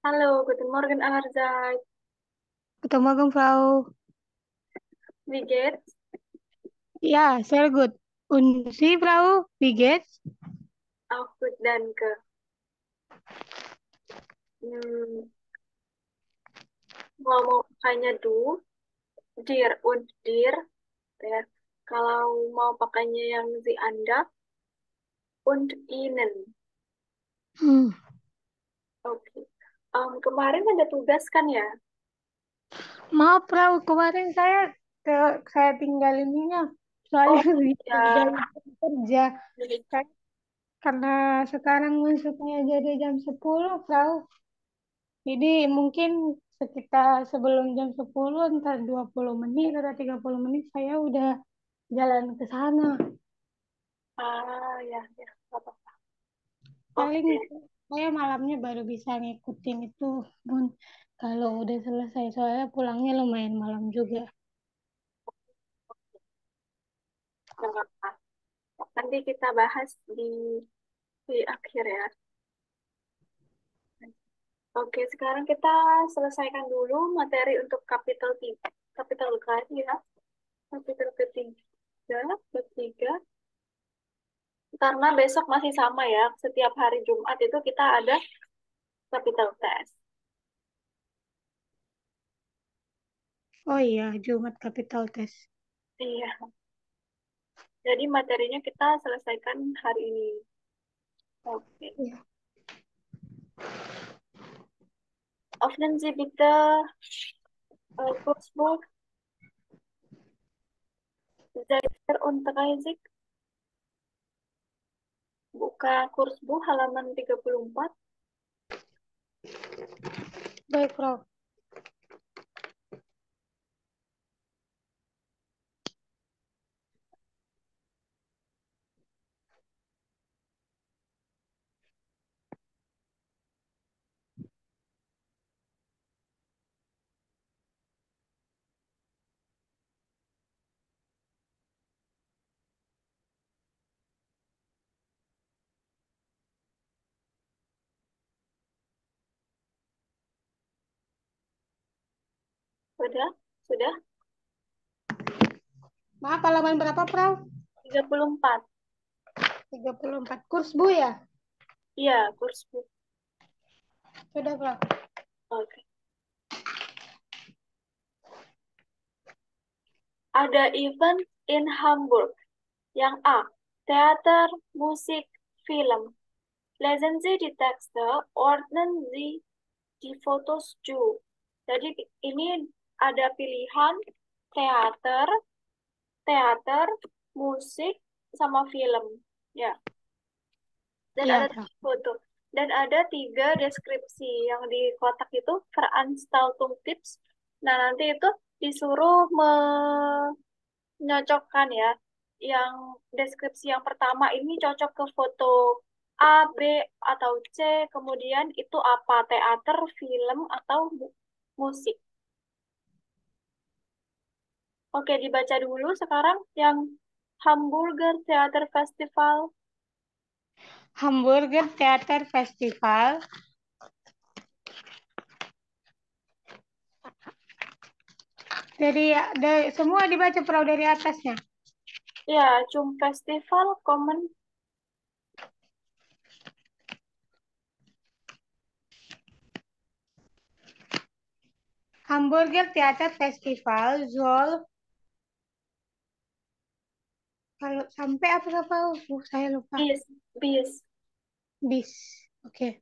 Hallo, guten Morgen allerseits. Guten Morgen, Frau. Wie geht's? Ja, sehr gut. Und Sie, Frau, wie geht's? Auch gut, danke. Hmm, Ngomong pakainya dir und dir, ya. Kalau mau pakainya yang sie Anda und Ihnen. Hmm. Oke. Kemarin ada tugas kan ya? Maaf, Frau, kemarin saya tinggalinnya soalnya Oh dari ya, kerja. Ka- Karena sekarang masuknya jadi jam 10, Frau. Jadi mungkin sekitar sebelum jam 10, entar 20 menit atau 30 menit saya udah jalan ke sana. ya, ya, nggak apa-apa. Paling Oke, saya malamnya baru bisa ngikutin itu, Bun. Kalau udah selesai, soalnya pulangnya lumayan malam juga. nggak apa-apa. Nanti kita bahas di akhir ya. Oke, sekarang kita selesaikan dulu materi untuk kapital 3. Kapital kan ya. Kapital ketiga, ketiga. Karena besok masih sama ya. Setiap hari Jumat itu kita ada capital test. Oh iya, Jumat Capital Test. Iya. Jadi materinya kita selesaikan hari ini. Oke. Iya. Öffnen Sie bitte Kursbuch 36. Buka Kursbuch halaman 34. Baik, Prof. Sudah? Sudah? Maaf, halaman berapa, Prof? 34. 34 kurs, Bu, ya? Iya, Kursbuch. Sudah, Prof. Oke. Ada event in Hamburg. Yang A. Theater, Musik, Film. Lesen Sie die Texte, ordnen Sie die Fotos zu. Jadi ini ada pilihan teater, teater, musik, sama film. Ya, dan Iya, ada Prof. foto. Dan ada 3 deskripsi yang di kotak itu Veranstaltung Tips. Nah, nanti itu disuruh menyocokkan ya. Yang deskripsi yang pertama ini cocok ke foto A, B, atau C. Kemudian itu apa? Teater, film, atau musik. Oke, dibaca dulu sekarang yang Hamburger Theater Festival. Hamburger Theater Festival. Semua dibaca, Prof, dari atasnya. Ya, Zum Festival kommen. Hamburger Theater Festival soll kalau sampai apa? Saya lupa. Bis, bis. Bis. Oke.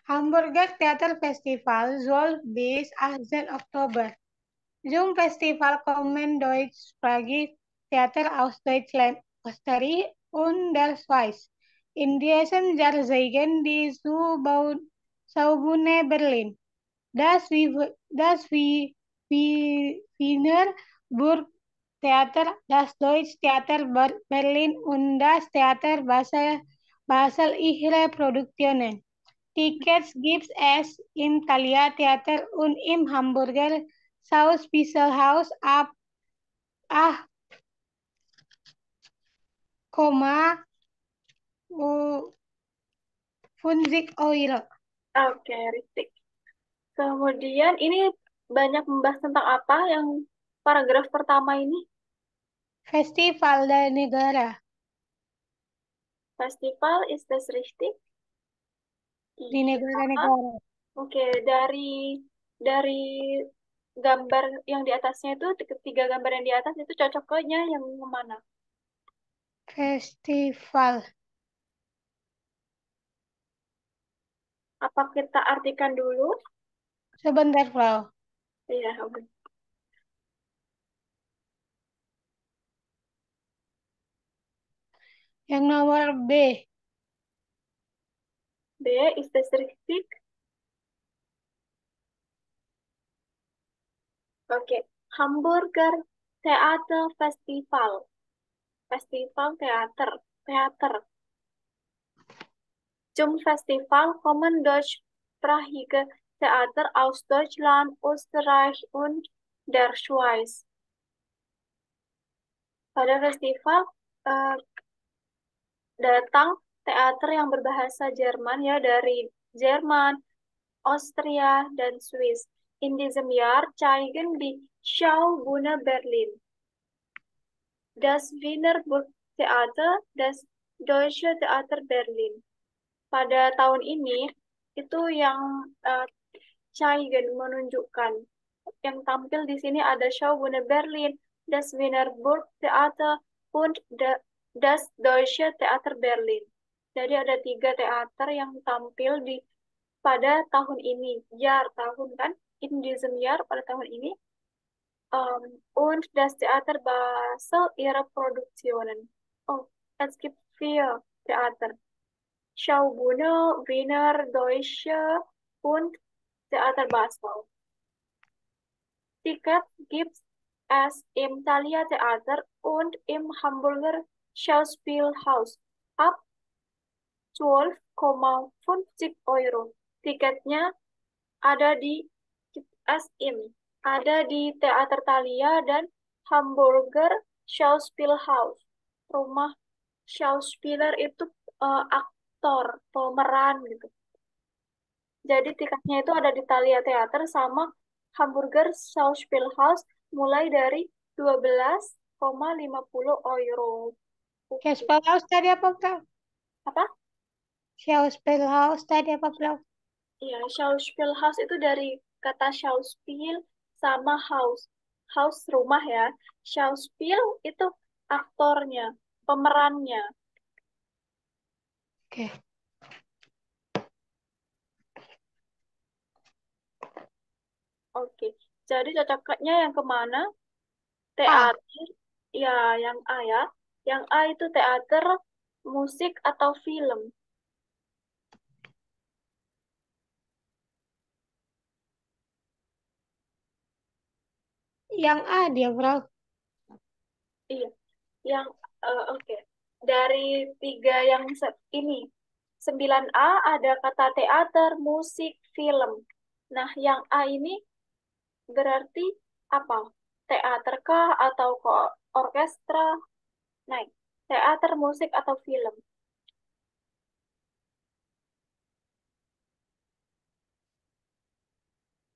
Hamburger Theater Festival soll bis 18 Oktober. Zum Festival kommen deutschsprachige Theater aus Deutschland, Österreich und der Schweiz. In diesem Jahr zeigen die Schaubühne Berlin, das Wiener Burgtheater, das Deutsche Theater Berlin und das Theater Basel ihre Produktionen. Tickets gibt es im Thalia Theater und im Hamburger Schauspielhaus ab 8,50 Euro. Oke, Ristik. Kemudian ini banyak membahas tentang apa yang paragraf pertama ini? Festival dan negara. Festival is das richtig? Di Iya. negara-negara. Oke, dari gambar yang di atasnya itu ketiga gambar yang di atas itu cocoknya yang mana? Festival. Apa kita artikan dulu? Sebentar, Frau. Iya, oke. Yang nomor B. B is das richtig? Oke, Hamburger Theater Festival. Festival teater, teater. Zum Festival kommen deutschsprachige Theater aus Deutschland, Österreich und der Schweiz. Pada festival eh, datang teater yang berbahasa Jerman ya dari Jerman, Austria, dan Swiss. In diesem Jahr zeigen die Schaubühne Berlin, das Wiener Burgtheater, das Deutsche Theater Berlin. Pada tahun ini itu yang zeigen menunjukkan. Yang tampil di sini ada Schaubühne Berlin, das Wiener Burgtheater, und das Deutsche Theater Berlin. Jadi ada tiga teater yang tampil pada tahun ini. Jahr tahun kan? In diesem Jahr pada tahun ini. Und das Theater Basel ihre Produktionen. Oh, es gibt vier Theater. Schaubühne, Wiener Deutsche und Theater Basel. Ticket gibt es im Thalia Theater und im Hamburger Schauspielhaus ab 12,50 Euro. Tiketnya ada di ada di Teater Thalia dan Hamburger Schauspielhaus. Rumah Schauspieler itu aktor, pemeran gitu. Jadi tiketnya itu ada di Thalia Theater sama Hamburger Schauspielhaus mulai dari 12,50 euro. Oke. Schauspielhaus tadi apa, Frau? Apa? Schauspielhaus tadi apa, Frau? Iya, Schauspielhaus itu dari kata Schauspiel sama Haus. Haus rumah ya. Schauspiel itu aktornya, pemerannya. Oke. Oke. Jadi cocoknya yang kemana? A. Teater, ya yang A ya. Yang A itu teater, musik, atau film. Yang A dia, Frau. Iya, yang oke. Dari tiga yang ini, 9A ada kata teater, musik, film. Nah, yang A ini berarti apa? Teater kah atau kok orkestra? Nah, teater, musik, atau film?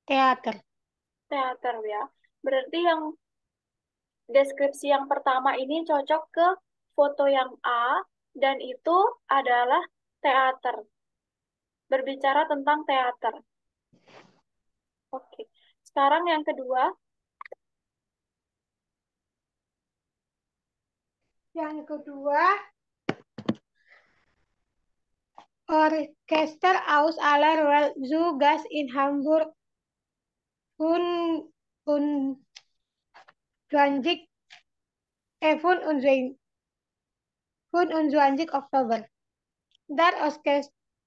Teater. Teater ya. Berarti yang deskripsi yang pertama ini cocok ke foto yang A, dan itu adalah teater. Berbicara tentang teater. Oke. Sekarang yang kedua, Yang kedua, Orchester aus aller Welt zu Gast in Hamburg und 20, 25 Oktober. Das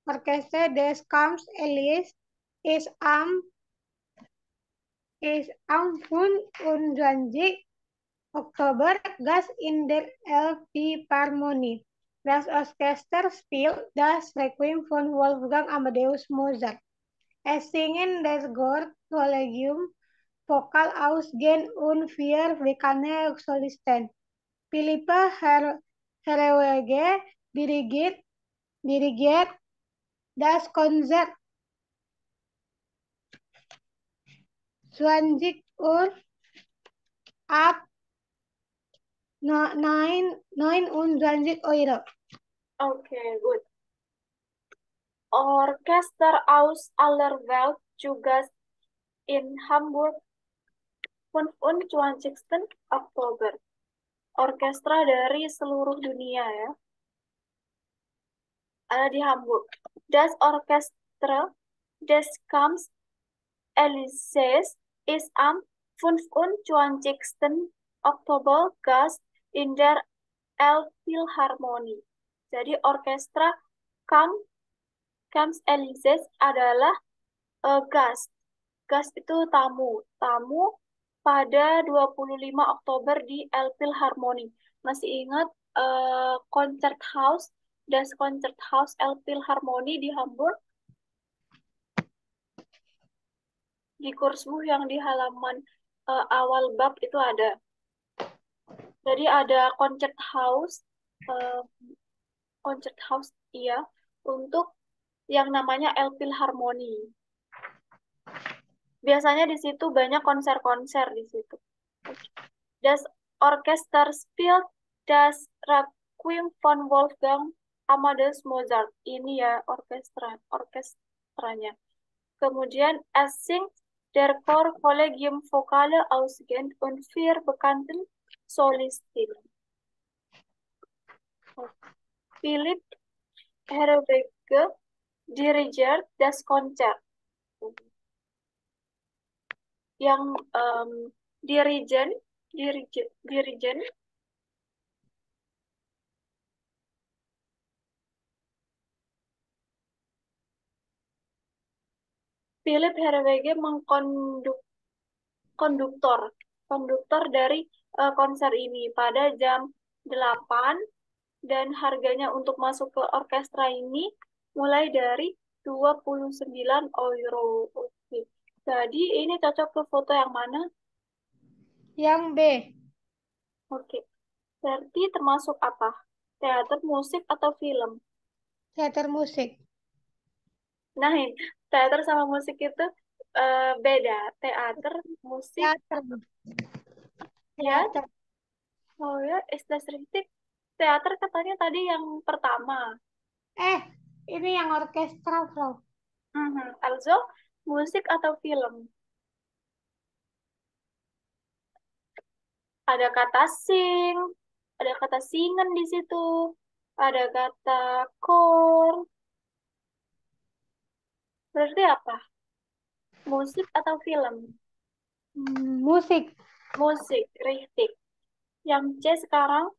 Orchester des Camps Elias ist am 25. Oktober Gast in der Elbphilharmonie. Das Orchester spielt das Requiem von Wolfgang Amadeus Mozart. Es singen das Chor-Collegium Vokal aus Gen und vier bekannte Solisten. Philippe Herrewege dirigiert das Konzert. 20 und ab 29 Euro. Okay, gut. Orchester aus aller Welt juga in Hamburg 25. Oktober. Orkestra dari seluruh dunia ya, ada di Hamburg. Das Orchester des Kamps Elises ist am 25. Oktober Gast in der Elbphilharmonie. Jadi orkestra Kamp Camps Elises adalah Gast. Gast itu tamu. Tamu pada 25 Oktober di Elbphilharmonie. Masih ingat Concerthaus, Das Concerthaus Elbphilharmonie di Hamburg? Di Kursbuch yang di halaman awal bab itu ada. Jadi ada eh, Concerthaus iya, untuk yang namanya Elbphilharmonie. Biasanya di situ banyak konser-konser di situ. Das Orchester spielt das Requiem von Wolfgang Amadeus Mozart. Ini ya orkestranya. Kemudian es singt der Chor Collegium Vocale ausgehend und vier bekannten Solistinnen. Philipp Herwege dirigiert das Konzert. Yang dirigen, dirigen Philip Herwege konduktor dari konser ini pada jam 8 dan harganya untuk masuk ke orkestra ini mulai dari 29 euro. Oke. Jadi ini cocok ke foto yang mana? Yang B, Oke. Berarti termasuk apa? Teater, musik, atau film? teater musik. Nah, teater sama musik itu beda. Teater, musik, Teater, ya. teater. Oh ya, ist das richtig? Teater katanya tadi yang pertama. Eh, ini yang orkestra, Bro. Also, musik atau film? Ada kata sing, ada kata singen di situ, ada kata chor. Berarti apa? Musik atau film? Musik. Musik, richtig. Yang C sekarang,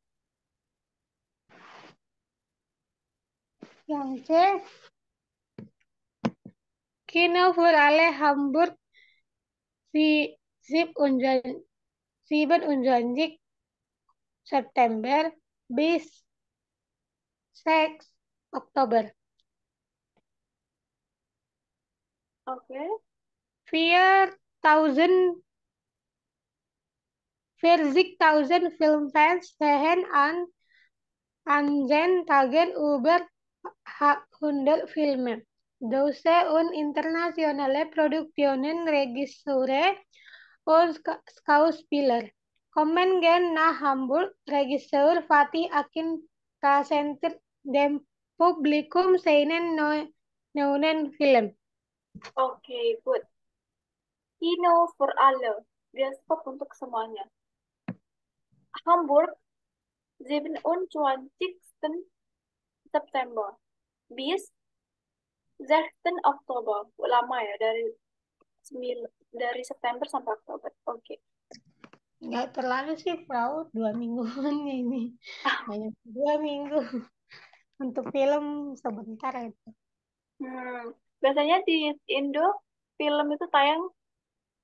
Yang C, Kino für alle Hamburg, 27 September bis 6 Oktober. oke. 4000 40.000 Filmfans sehen an den Tagen über 100 Filme. Deutsche und internationale Produktionen, Regisseure und Schauspieler kommen gern nach Hamburg. Regisseur Fatih Akin präsentiert dem Publikum seinen neuen Film. Oke, good. Kino for alle. Bioskop untuk semuanya. Hamburg, 27. September. Bis 16 Oktober. Lama ya, dari September sampai Oktober. Oke. Nggak terlalu sih, Frau. 2 mingguan ini. Hanya 2 minggu. Untuk film sebentar itu. Biasanya di Indo, film itu tayang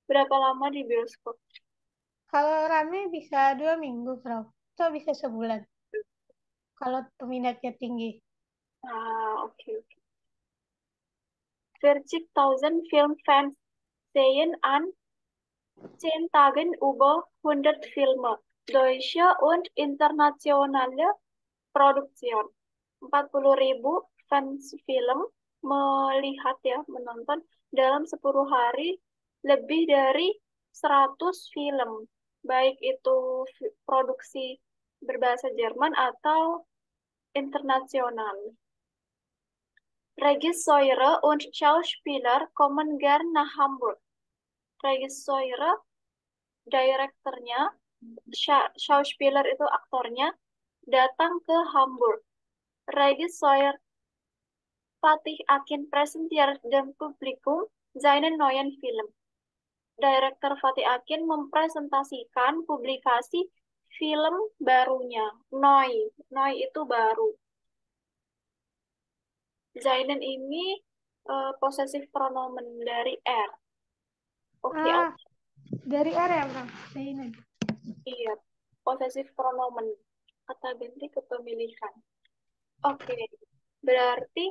berapa lama di bioskop? Kalau rame bisa 2 minggu, Frau. Atau bisa sebulan. Kalau peminatnya tinggi. Oke, oke. 40.000 Filmfans sehen an 10 Tagen über 100 Filme, deutsche und internationale Produktion. 40.000 fans film menonton dalam 10 hari lebih dari 100 film, baik itu produksi berbahasa Jerman atau internasional. Regisseur und Schauspieler kommen gern nach Hamburg. Regisseur, direkturnya, Schauspieler itu aktornya, datang ke Hamburg. Regisseur Fatih Akin präsentiert dem Publikum seinen neuen Film. Director Fatih Akin mempresentasikan publikasi film barunya. Noi. Noi itu baru. Seinen ini possessive pronomen dari R. Oke, Ah, dari R ya, Bro? Zainal. iya. Possessive pronomen. Kata ganti kepemilikan. Oke. Berarti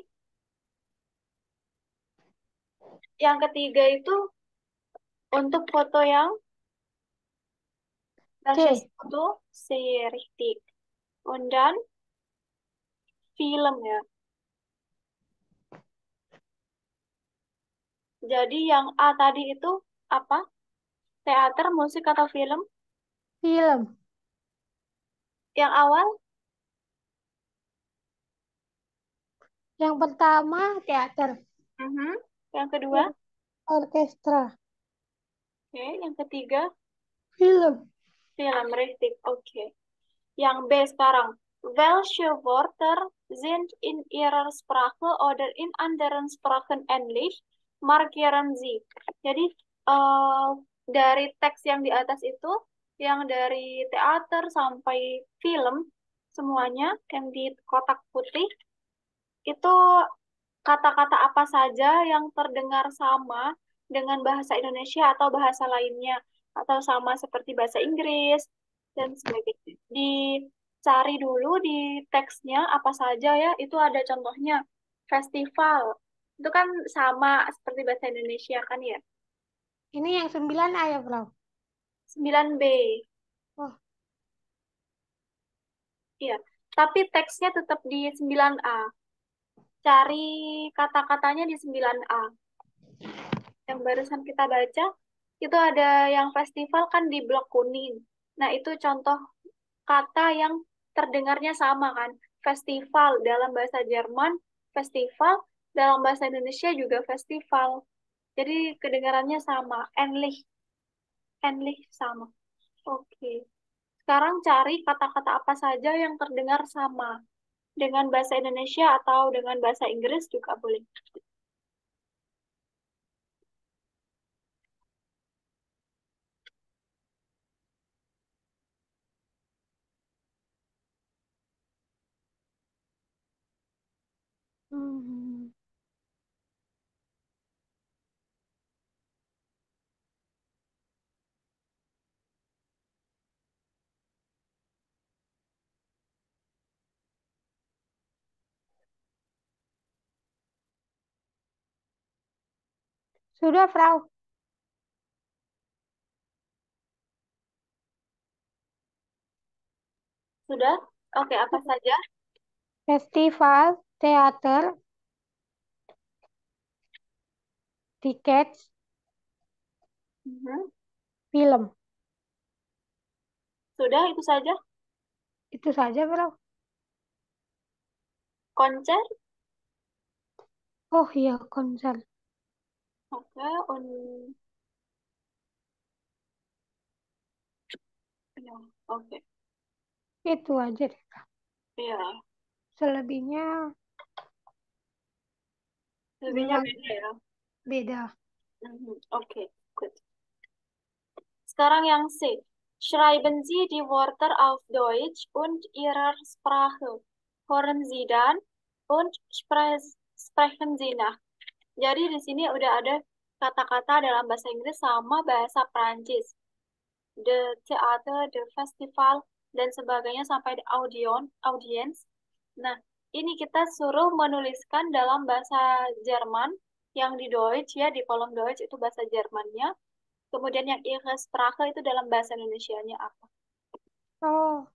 yang ketiga itu untuk foto yang Dashes C. foto sehr richtig. Und dann film ya. Jadi yang A tadi itu apa? Teater, musik, atau film? Film. Yang awal? Yang pertama teater. Mhm. Yang kedua? Yang orkestra. Oke. Yang ketiga? Film. Film, richtig. Oke. Yang B sekarang. Welche Wörter sind in Ihrer Sprache oder in anderen Sprachen ähnlich? Markieren Sie. Jadi, eh, dari teks yang di atas itu, yang dari teater sampai film, semuanya yang di kotak putih, itu kata-kata apa saja yang terdengar sama dengan bahasa Indonesia atau bahasa lainnya, atau sama seperti bahasa Inggris, dan sebagainya. Dicari dulu di teksnya apa saja ya, itu ada contohnya. Festival, itu kan sama seperti bahasa Indonesia kan ya. Ini yang 9A ya, Bro? 9B, Oh, iya. Tapi teksnya tetap di 9A. Cari kata-katanya di 9A. Yang barusan kita baca, itu ada yang festival kan di blok kuning. Nah, itu contoh kata yang terdengarnya sama kan. Festival dalam bahasa Jerman, festival dalam bahasa Indonesia juga festival. Jadi kedengarannya sama, ähnlich, ähnlich sama. Oke. Sekarang cari kata-kata apa saja yang terdengar sama dengan bahasa Indonesia atau dengan bahasa Inggris juga boleh. hmm. Sudah, Frau. Sudah? Oke, apa saja? Festival, teater, tiket, Mhm. film. Sudah, itu saja. Itu saja, Bro. Konser. Oh iya, konser. Oke, ya, oke. Itu aja deh. Iya, Selebihnya lebihnya memang beda ya. beda. Mhm. Oke, good. Sekarang yang C. Schreiben Sie die Wörter auf Deutsch und Ihrer Sprache. Hören Sie dann und sprechen Sie nach. Jadi di sini udah ada kata-kata dalam bahasa Inggris sama bahasa Prancis. The theater, the festival, dan sebagainya sampai the audience. Nah, ini kita suruh menuliskan dalam bahasa Jerman yang di Deutsch ya, di kolom Deutsch itu bahasa Jermannya. Kemudian yang Ihre Sprache itu dalam bahasa Indonesianya apa? Oh,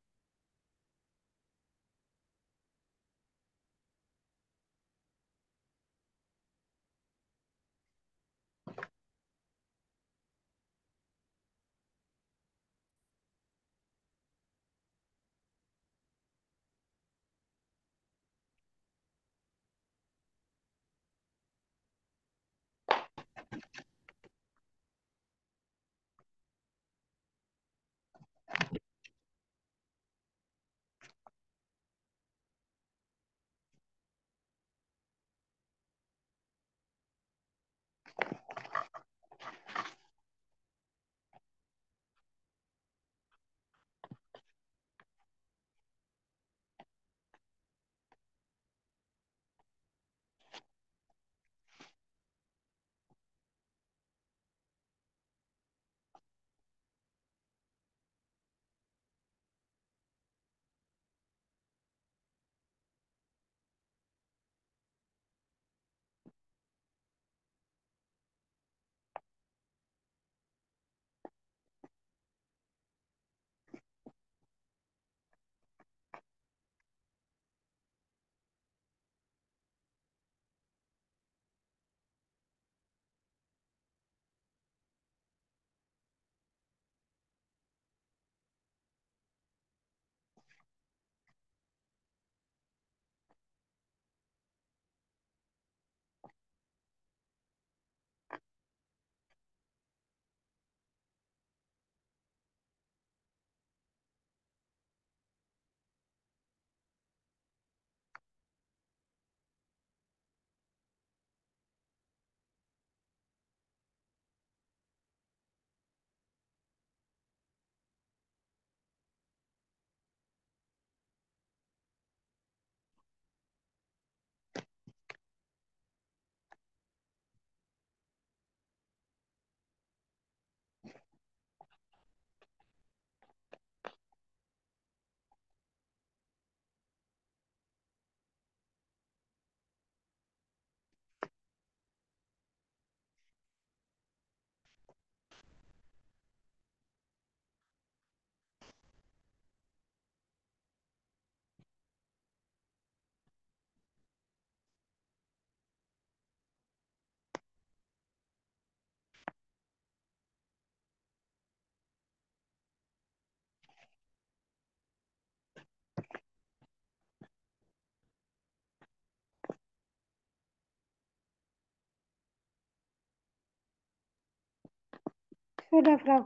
Sudah, Frau.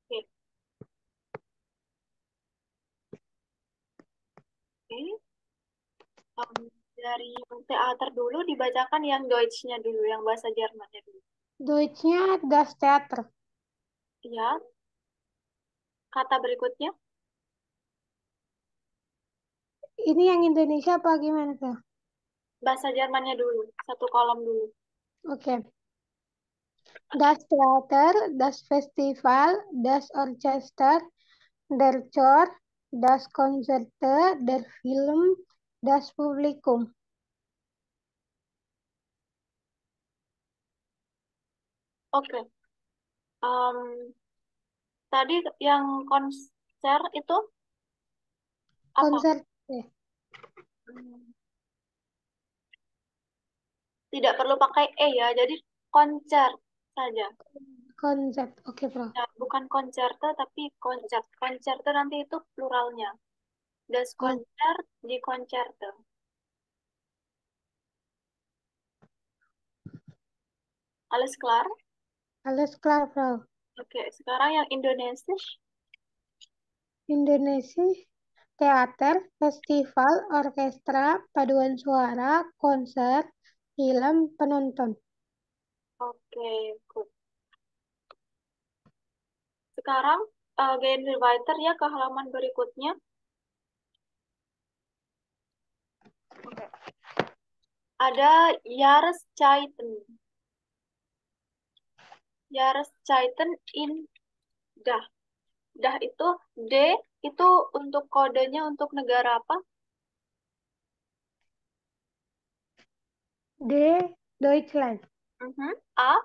Oke. Oke. Dari teater dulu dibacakan yang Deutsch-nya dulu, yang bahasa Jermannya dulu. Deutschnya Das Theater. Ya, kata berikutnya Ini yang Indonesia apa gimana tuh? bahasa Jermannya dulu, satu kolom dulu. Oke. Das Theater, das Festival, das Orchester, der Chor, das Konzerte, der Film, das Publikum. Oke. Em, Tadi yang konser itu apa? Konser, Hmm, Tidak perlu pakai e ya, jadi konser saja. konsep. Oke, Bro. Ya, bukan koncerto tapi konser. Koncerto nanti itu pluralnya. Das Oh, Konzert di koncerto. Alles klar? alles klar, Bro. Oke, sekarang yang Indonesia. Indonesia, teater, festival, orkestra, paduan suara, konser, film, penonton. Oke, good. Sekarang Writer ya ke halaman berikutnya. Oke. Ada Jahreszeiten. Jahreszeiten in Dah. Dah itu D itu untuk kodenya untuk negara apa? D. Deutschland. A,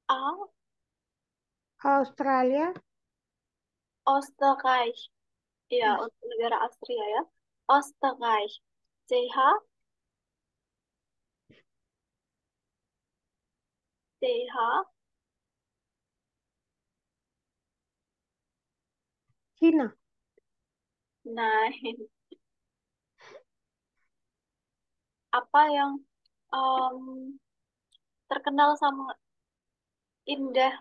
A, Australia. Österreich. Ya, Aus- untuk negara Austria ya. Österreich. CH, CH. Cina. Nah, apa yang em, terkenal sama indah,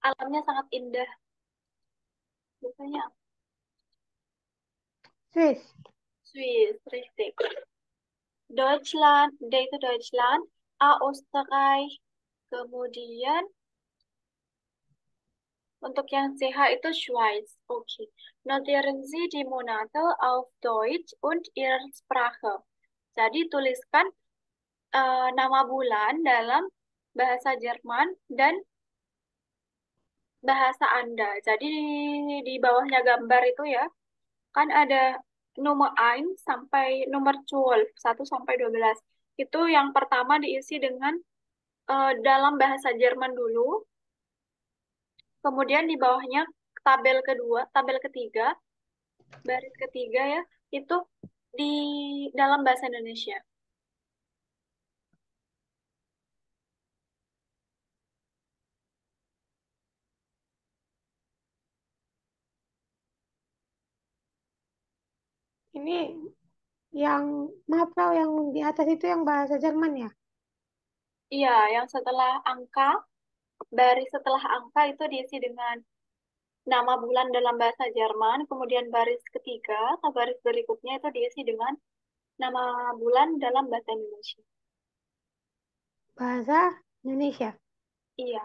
alamnya sangat indah. Biasanya Swiss. Swiss, richtig. Deutschland, D itu Deutschland, A Österreich, kemudian untuk yang CH itu Schweiz. Oke. Notieren Sie die Monate auf Deutsch und ihre Sprache. Jadi tuliskan nama bulan dalam bahasa Jerman dan bahasa Anda. Jadi di bawahnya gambar itu ya, kan ada nomor 1 sampai nomor 12, 1 sampai 12. Itu yang pertama diisi dengan dalam bahasa Jerman dulu, kemudian di bawahnya tabel kedua, tabel ketiga, baris ketiga ya, itu di dalam bahasa Indonesia. Ini yang, maaf Frau, yang di atas itu yang bahasa Jerman ya? Iya, yang setelah angka, baris setelah angka itu diisi dengan nama bulan dalam bahasa Jerman, kemudian baris ketiga atau baris berikutnya itu diisi dengan nama bulan dalam bahasa Indonesia. Bahasa Indonesia. Iya.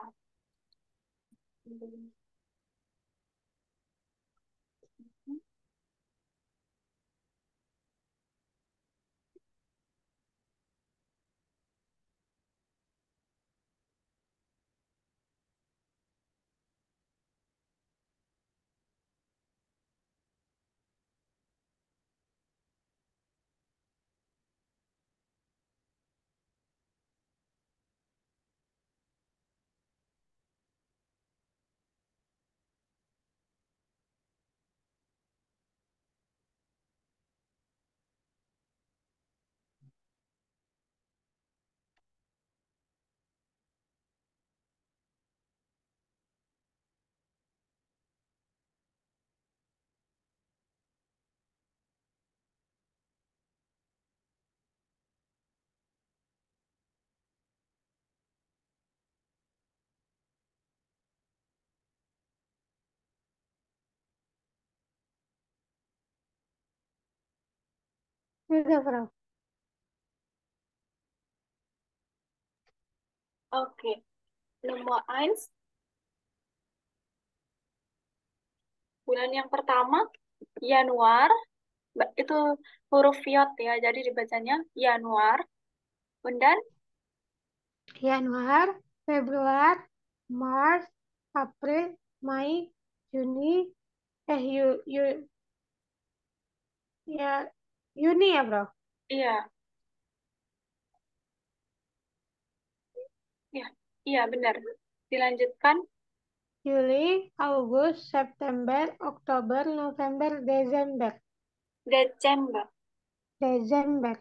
Udah, Bro. Oke. Nomor eins, bulan yang pertama, Januar. Itu huruf Viot ya, jadi dibacanya Januar. Dan Januari, Februari, Maret, April, Mei, Juni, ya, Juni ya, Bro. iya, iya, iya benar. Dilanjutkan Juli, Agustus, September, Oktober, November, Desember. Desember. Desember,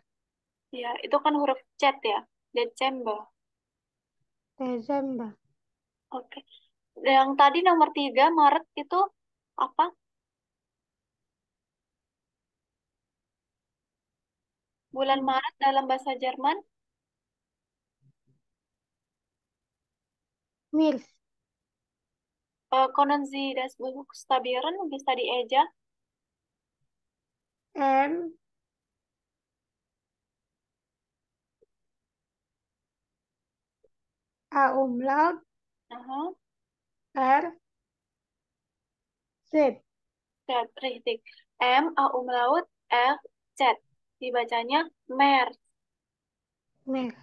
Ya, itu kan huruf C ya, Desember. Desember. Oke. Yang tadi nomor tiga, Maret itu apa? Bulan Hmm. Maret dalam bahasa Jerman, Mils, können Sie das buchstabieren? Bisa dieja. M, A umlaut, Aha, R, Z. Z, richtig. M, A umlaut, R, Z. Dibacanya Mer. Mils.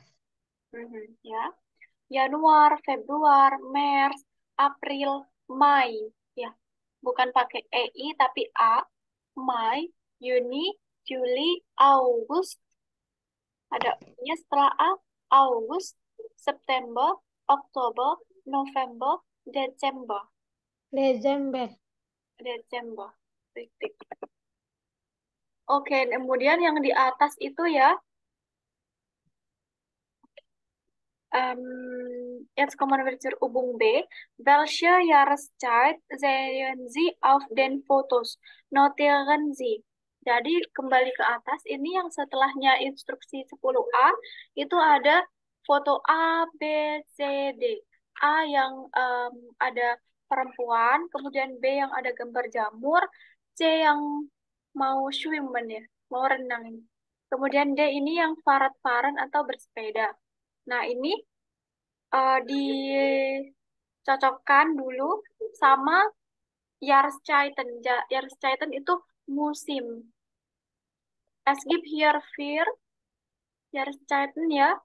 Mhm, ya. Januar, Februar, Maret, April, Mei. Ya, bukan pakai EI tapi A. Mei, Juni, Juli, Agustus. Ada nya setelah A. Agustus, September, Oktober, November, Desember. Desember. Desember. Titik. Oke, kemudian yang di atas itu ya, jetzt kommen wir zur Übung B. Welche Jahreszeit sehen Sie auf den Fotos? Notieren Sie. Jadi kembali ke atas, ini yang setelahnya instruksi 10A, itu ada foto A, B, C, D. A yang ada perempuan, kemudian B yang ada gambar jamur, C yang mau swimmen ya, mau renang ini. Kemudian D ini yang farat-faran atau bersepeda. Nah, ini dicocokkan dulu sama Jahreszeiten. Jahreszeiten itu musim. Es gibt hier vier Jahreszeiten ya.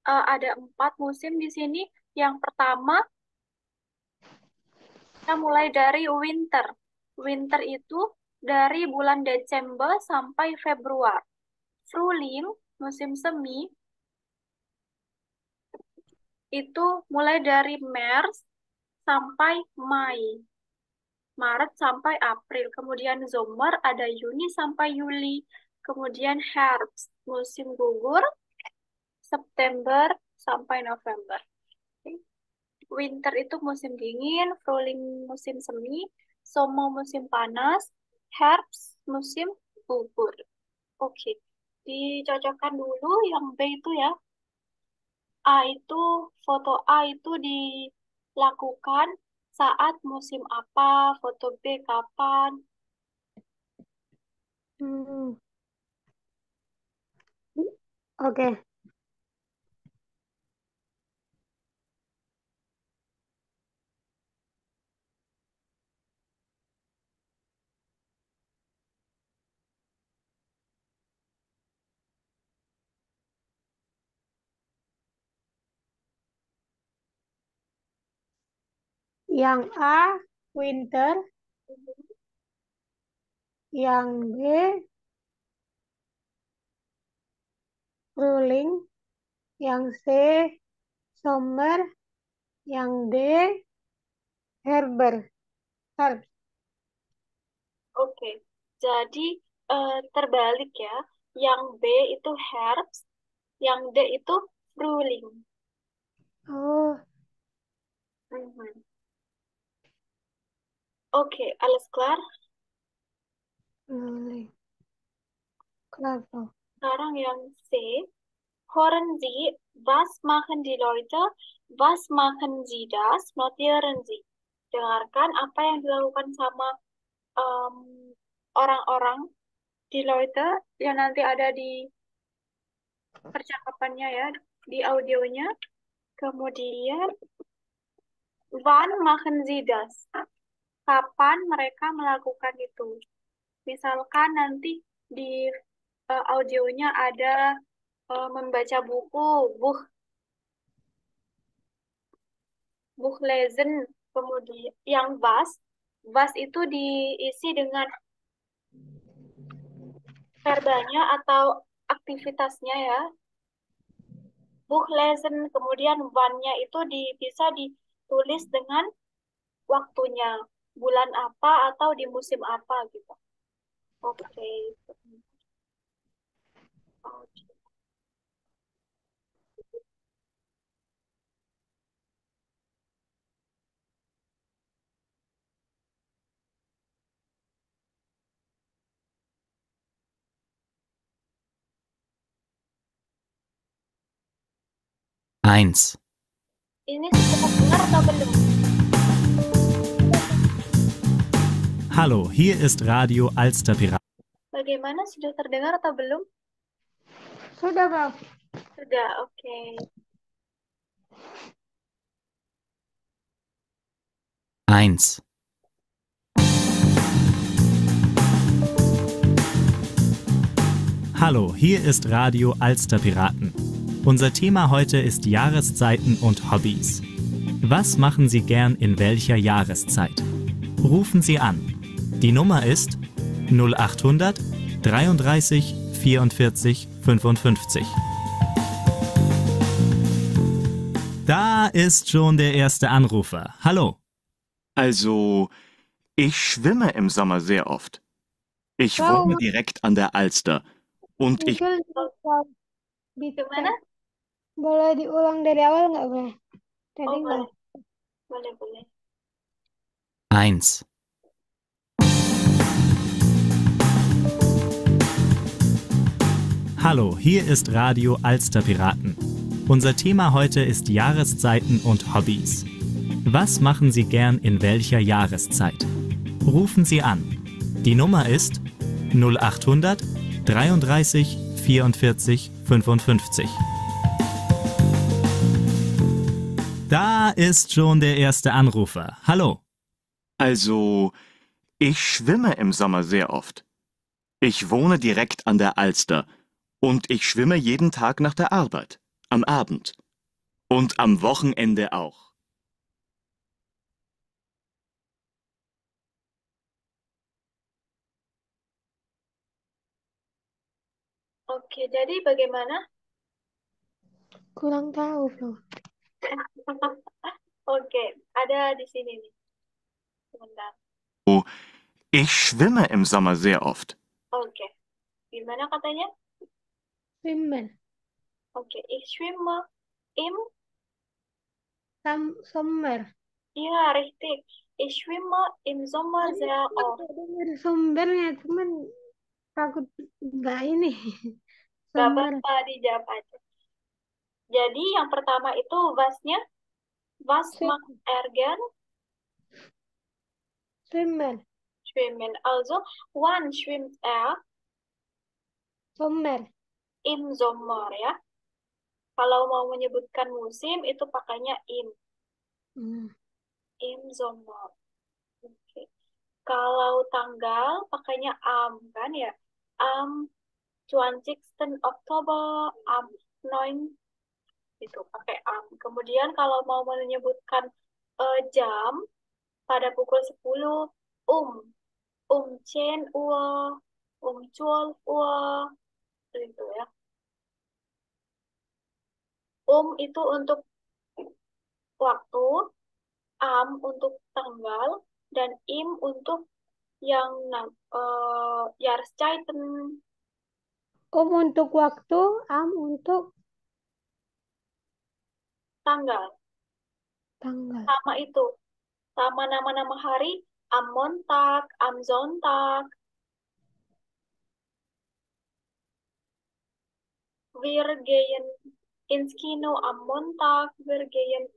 Ada 4 musim di sini. Yang pertama, kita mulai dari winter. Winter itu dari bulan Desember sampai Februari. Frühling, musim semi, itu mulai dari Maret sampai Mei. Maret sampai April. Kemudian Zomer ada Juni sampai Juli. Kemudian Herbst, musim gugur, September sampai November. Oke. Winter itu musim dingin, Frühling musim semi, Summer musim panas, Herbst musim gugur. Oke, dicocokkan dulu yang B itu ya. A itu, foto A itu dilakukan saat musim apa, foto B kapan. Hmm. Oke. Yang A, winter. Yang B, ruling. Yang C, summer. Yang D, herber. Herb. Oke, jadi terbalik ya. Yang B itu herbst, yang D itu fruling. Oh, Mhm. Oke, alles klar. ruling. Kenapa? Sekarang yang C. Hören Sie, was machen die Leute? Was machen Sie das? Notieren Sie. Dengarkan apa yang dilakukan sama em, orang-orang. di Leute yang nanti ada di percakapannya ya, di audionya. Kemudian, wann machen Sie das? Kapan mereka melakukan itu? Misalkan nanti di audionya ada membaca buku, Buch lesen, kemudian yang was itu diisi dengan verbanya atau aktivitasnya ya. Buch lesen, kemudian wannya itu bisa ditulis dengan waktunya, bulan apa atau di musim apa gitu. Oke. Oke. Eins. Ini sudah dengar atau belum? Hallo, hier ist Radio Alsterpiraten. Bagaimana, sudah terdengar atau belum? Sudah, Bro. Sudah, oke. Eins. Hallo, hier ist Radio Alsterpiraten. Unser Thema heute ist Jahreszeiten und Hobbys. Was machen Sie gern in welcher Jahreszeit? Rufen Sie an. Die Nummer ist 0800 33 44 55. Da ist schon der erste Anrufer. Hallo. Also, ich schwimme im Sommer sehr oft. Ich Bro, wohne direkt an der Alster und ich mungkin Bro, Gimana? boleh diulang dari awal nggak, Bro? Tadi Oh, nggak. boleh. Eins. Hallo, hier ist Radio Alsterpiraten. Unser Thema heute ist Jahreszeiten und Hobbys. Was machen Sie gern in welcher Jahreszeit? Rufen Sie an. Die Nummer ist 0800 33 44 55. Da ist schon der erste Anrufer. Hallo. Also, ich schwimme im Sommer sehr oft. Ich wohne direkt an der Alster und ich schwimme jeden Tag nach der Arbeit, am Abend und am Wochenende auch. Oke, jadi bagaimana? Kurang tahu, Bro. Oke, ada di sini nih. Sebentar. Ich schwimme im Sommer sehr oft. Oke, gimana katanya? Schwimmen. Oke, ich schwimme im, Sommer. ja, richtig. Ich schwimme im Sommer sehr oft. Dengar sumbernya, cuman takut nggak ini. Gak Sumber. apa-apa, dijawab aja. Jadi yang pertama itu wasnya, was macht er gern? Schwimmen. Schwimmen. Also, wann schwimmt er? Sommer. Im Sommer ya. Kalau mau menyebutkan musim itu pakainya im. Hmm. Im Sommer. Oke. Kalau tanggal pakainya am kan ya. Am 20. Oktober, am 9 itu pakai am. Kemudian kalau mau menyebutkan jam pada pukul 10 um 10 Uhr, 12 Uhr itu ya. Itu untuk waktu, am untuk tanggal, dan im untuk yang Jahreszeiten, Untuk waktu, untuk tanggal. tanggal. Sama itu. Sama nama-nama hari, am Montag, am Sonntag. Wir gehen ins Kino am Montag, wir gehen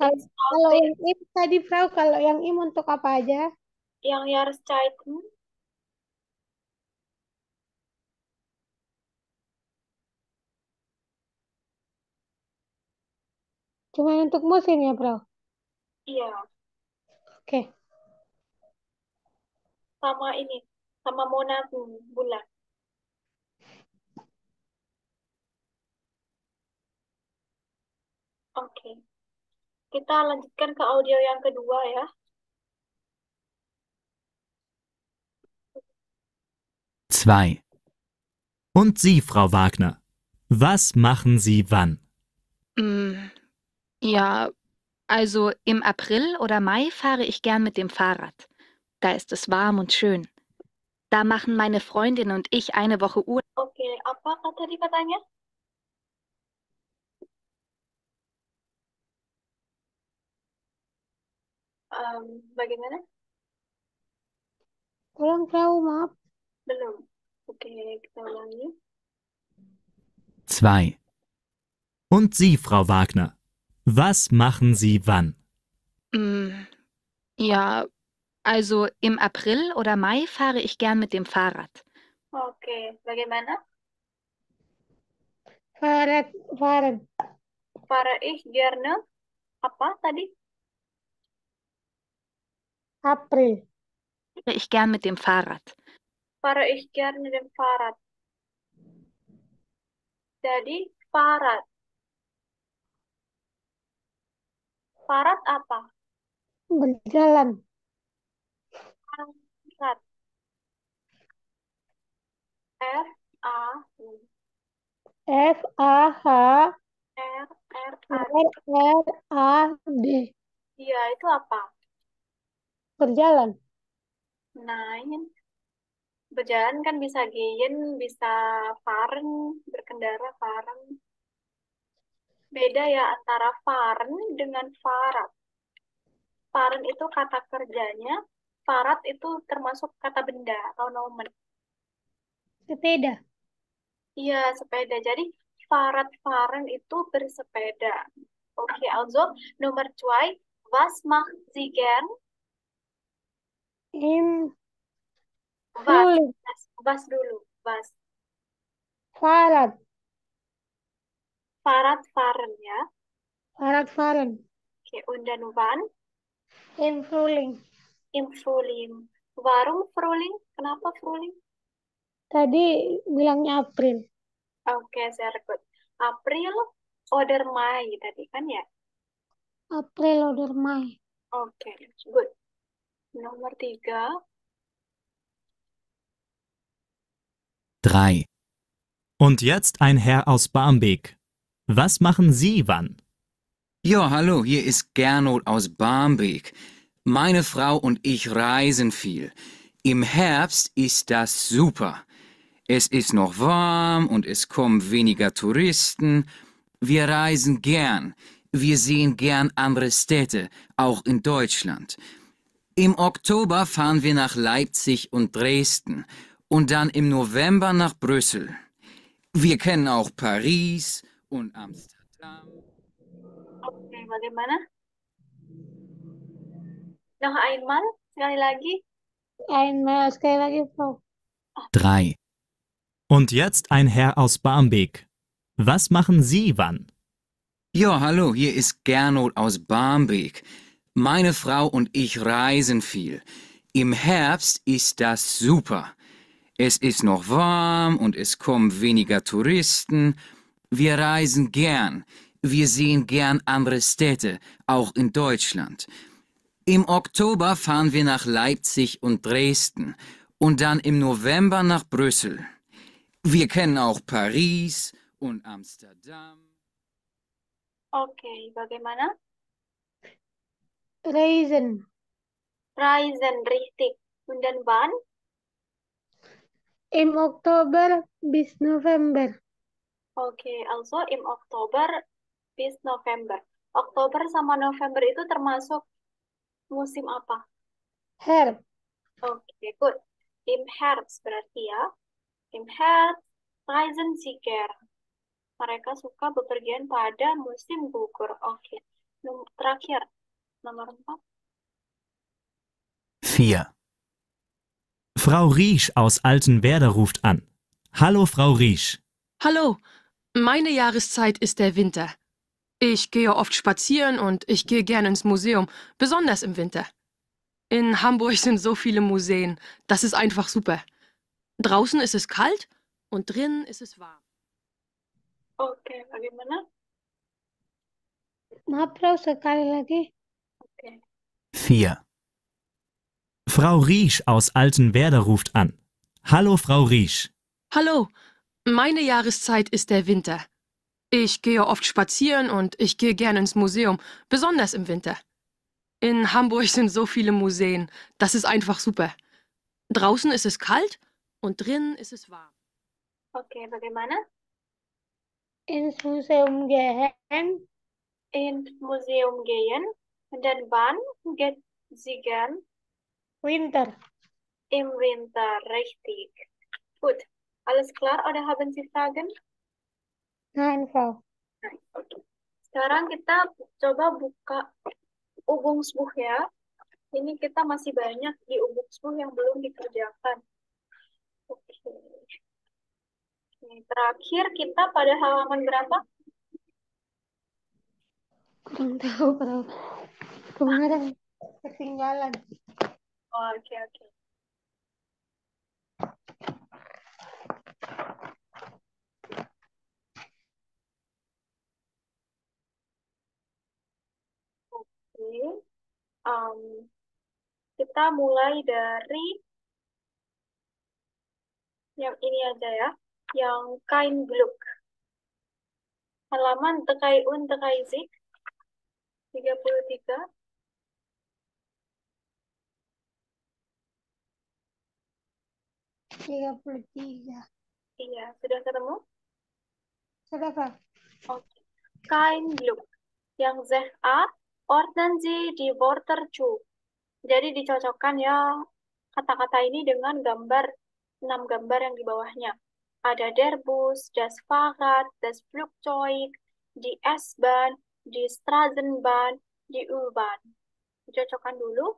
ins Kalau Café. yang im tadi, Frau, kalau yang im untuk apa aja? Yang Jahreszeiten, Cuma untuk musim ya, Bro? Iya, Oke. sama ini. Sama Mona bulan. Oke. Kita lanjutkan ke audio yang kedua ya. 2. Und Sie, Frau Wagner, was machen Sie wann? Ja, also im April oder Mai fahre ich gern mit dem Fahrrad. Da ist es warm und schön. Da machen meine Freundin und ich eine Woche Urlaub. Oke, apa tadi katanya? Bagaimana? Ulang, Bro, maaf. Belum. Oke, kita ulangi. 2. Und Sie, Frau Wagner, was machen Sie wann? Ja, also im April oder Mai fahre ich gern mit dem Fahrrad. Oke, bagaimana? Fahrrad. Fahre ich gerne. Apa tadi? April. Fahre ich gern mit dem Fahrrad. Fahre ich gerne mit dem Fahrrad. Jadi, Fahrrad. Fahrrad apa? Berjalan. Fahrrad. F-A-U. F-A-H R-R-A-D. R-R-A-D. Iya, itu apa? Berjalan. Nah, ini berjalan kan bisa gehen, bisa fahren, berkendara fahren. Beda ya antara fahren dengan farat. Fahren itu kata kerjanya, farat itu termasuk kata benda atau nomen. Sepeda. Iya, sepeda. Jadi farat fahren itu bersepeda. Oke, also Nummer 2. Was macht Sie gern? Im Was? Frühling. Was dulu. Was? Fahrrad. Farat fahren ya. Fahrrad fahren. Oke, und dann wann? Im Frühling. Im Frühling. Warum Frühling? Kenapa Frühling? Tadi bilangnya April. Oke, sehr gut. April oder Mai tadi kan ya? April oder Mai. Oke, good. Nomor 3. 3. Und jetzt ein Herr aus Barmbek. Was machen Sie wann? Ja, hallo, hier ist Gernot aus Barmbek. Meine Frau und ich reisen viel. Im Herbst ist das super. Es ist noch warm und es kommen weniger Touristen. Wir reisen gern. Wir sehen gern andere Städte, auch in Deutschland. Im Oktober fahren wir nach Leipzig und Dresden und dann im November nach Brüssel. Wir kennen auch Paris und Amsterdam. Oke, bagaimana? Noch einmal, sekali lagi. Einmal sekali lagi, Bro. 3. Und jetzt ein Herr aus Barmbek. Was machen Sie wann? Ja, hallo, hier ist Gernot aus Barmbek. Meine Frau und ich reisen viel. Im Herbst ist das super. Es ist noch warm und es kommen weniger Touristen. Wir reisen gern. Wir sehen gern andere Städte, auch in Deutschland. Im Oktober fahren wir nach Leipzig und Dresden und dann im November nach Brüssel. Wir kennen auch Paris und Amsterdam. Oke, bagaimana? Reisen. Reisen, richtig. Und dann wann? Im Oktober bis November. Oke, also im Oktober bis November. Oktober sama November itu termasuk musim apa? Herbst. Oke, good. Im Herbst berarti ya. Im Herbst reisen Sie gern. Mereka suka bepergian pada musim gugur. Oke. Terakhir, nomor 4. 4. Frau Riesch aus Altenwerder ruft an. Hallo, Frau Riesch. Hallo, meine Jahreszeit ist der Winter. Ich gehe oft spazieren und ich gehe gerne ins Museum, besonders im Winter. In Hamburg sind so viele Museen. Das ist einfach super. Draußen ist es kalt und drinnen ist es warm. Oke, bagaimana? Maaf, Frau, sekali lagi. Oke. 4. Frau Riesch aus Altenwerder ruft an. Hallo, Frau Riesch. Hallo, meine Jahreszeit ist der Winter. Ich gehe oft spazieren und ich gehe gerne ins Museum, besonders im Winter. In Hamburg sind so viele Museen. Das ist einfach super. Draußen ist es kalt und drinnen ist es warm. Oke, bagaimana? Ins Museum gehen. Ins Museum gehen. Und dann wann geht Sie gern? Winter. Im Winter, richtig. Gut. Alles klar oder haben Sie Fragen? Nein, Frau. Nein, oke. Sekarang kita coba buka Ubungsbuch ya. Ini kita masih banyak di Ubungsbuch yang belum dikerjakan. Oke. Terakhir kita pada halaman berapa? Kurang tahu, Frau. Kemarin ketinggalan. Oke, oke. Oke. Em, kita mulai dari yang ini aja ya. Yang kain gluk. Halaman tekai un tekai zik 33. 33. Iya, sudah ketemu? Sudah, Frau. Oke. Kein Glück. Yang ZA, ordnen Sie die Wörter zu. Jadi dicocokkan ya kata-kata ini dengan gambar, 6 gambar yang di bawahnya. Ada der Bus, das Fahrrad, das Flugzeug, die S-Bahn, die Straßenbahn, die U-Bahn. Dicocokkan dulu.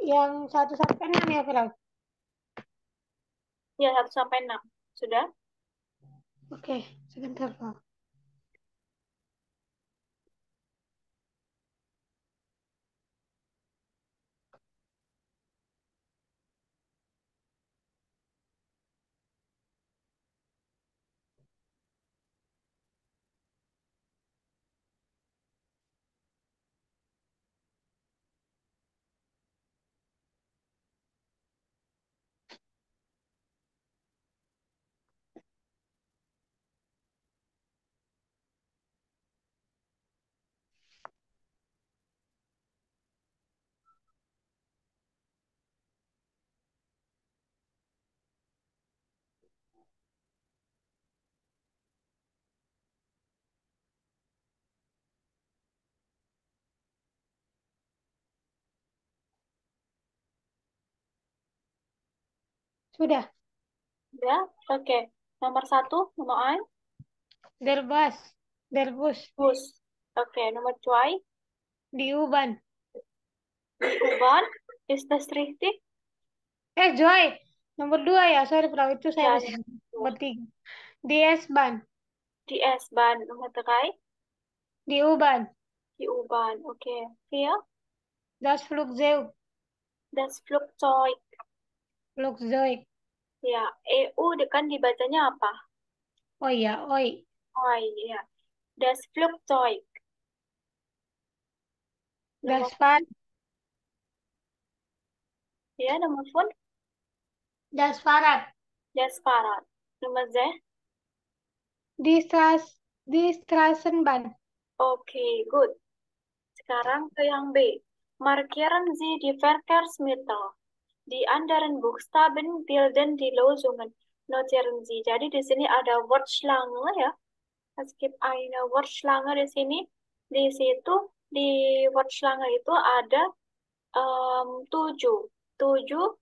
Yang 1 sampai 6 ya, Frau? Ya, 1 sampai 6. Sudah? Oke, sebentar, Frau. Sudah. Sudah? Oke. Nomor 1, nomor 1. Der Bus. Der Bus. Bus. Oke, nomor 2. Die U-Bahn. U-Bahn. Ist das richtig? Joy. Nomor 2 ya. Sorry, Frau. Itu Ya, saya ya. nomor 3. Die S-Bahn. Die S-Bahn. Nomor 3. Die U-Bahn. Die U-Bahn. Oke. 4. Das Flugzeug. Das Flugzeug. Flugzeug. Ya, EU kan dibacanya apa? Oh iya, oi. Oh iya. Das Flugzeug. Nomor, Das Fahrrad. ya, nomor 4. Das Fahrrad. Das Fahrrad. Nomor 6. Die Straßenbahn. Oke, good. Sekarang ke yang B. Markieren Sie die Verkehrsmittel. Die anderen Buchstaben bilden die Lösungen. Notieren Sie. Jadi di sini ada Wortschlange ya. Es gibt eine Wortschlange di sini. Di situ di Wortschlange itu ada 7. 7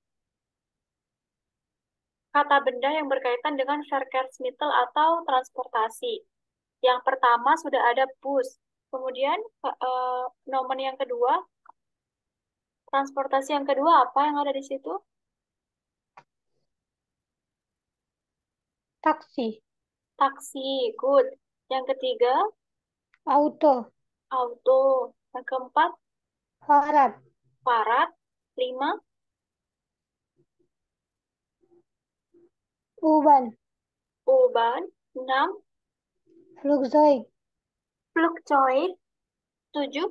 kata benda yang berkaitan dengan verkehrsmittel atau transportasi. Yang pertama sudah ada bus. Kemudian nomen yang kedua, transportasi yang kedua apa yang ada di situ? Taksi, Taksi, good. Yang ketiga, auto, auto. Yang keempat, Farat, parat. 5, Uban, uban. 6, Flugzeug, fluktuate. 7,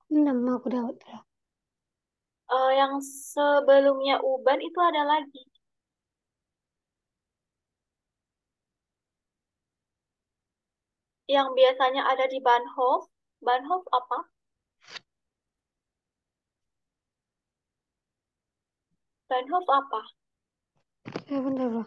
6 aku dapat. yang sebelumnya uban itu ada lagi. Yang biasanya ada di Bahnhof. Bahnhof apa? Bahnhof apa? Bentar, bro.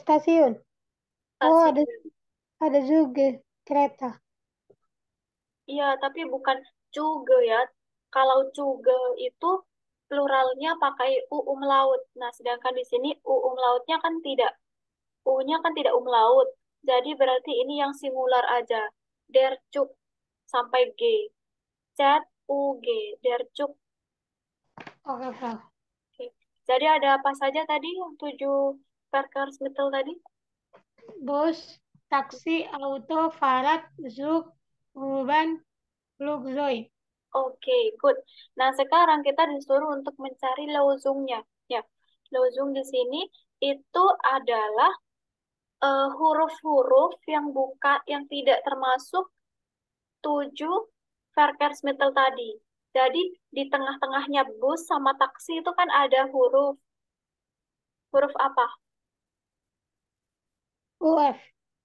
Stasiun. Oh, Stasiun. ada juga kereta. Iya, tapi bukan cuge ya. Kalau cuge itu pluralnya pakai u umlaut. Nah, sedangkan di sini u umlautnya kan tidak. U-nya kan tidak umlaut. Jadi berarti ini yang singular aja. Der Zug sampai G. Chat UG. Der Zug. Oke, bro. Oke. Jadi ada apa saja tadi yang 7 Verkehrsmittel tadi? Bus, taksi, auto, Farat, Zug, Uban, Flugzeug. Oke, good. Nah, sekarang kita disuruh untuk mencari lozungnya. Ya, lozung di sini itu adalah huruf-huruf yang yang tidak termasuk 7 Verkehrsmittel tadi. Jadi di tengah-tengahnya bus sama taksi itu kan ada huruf. Huruf apa? UF.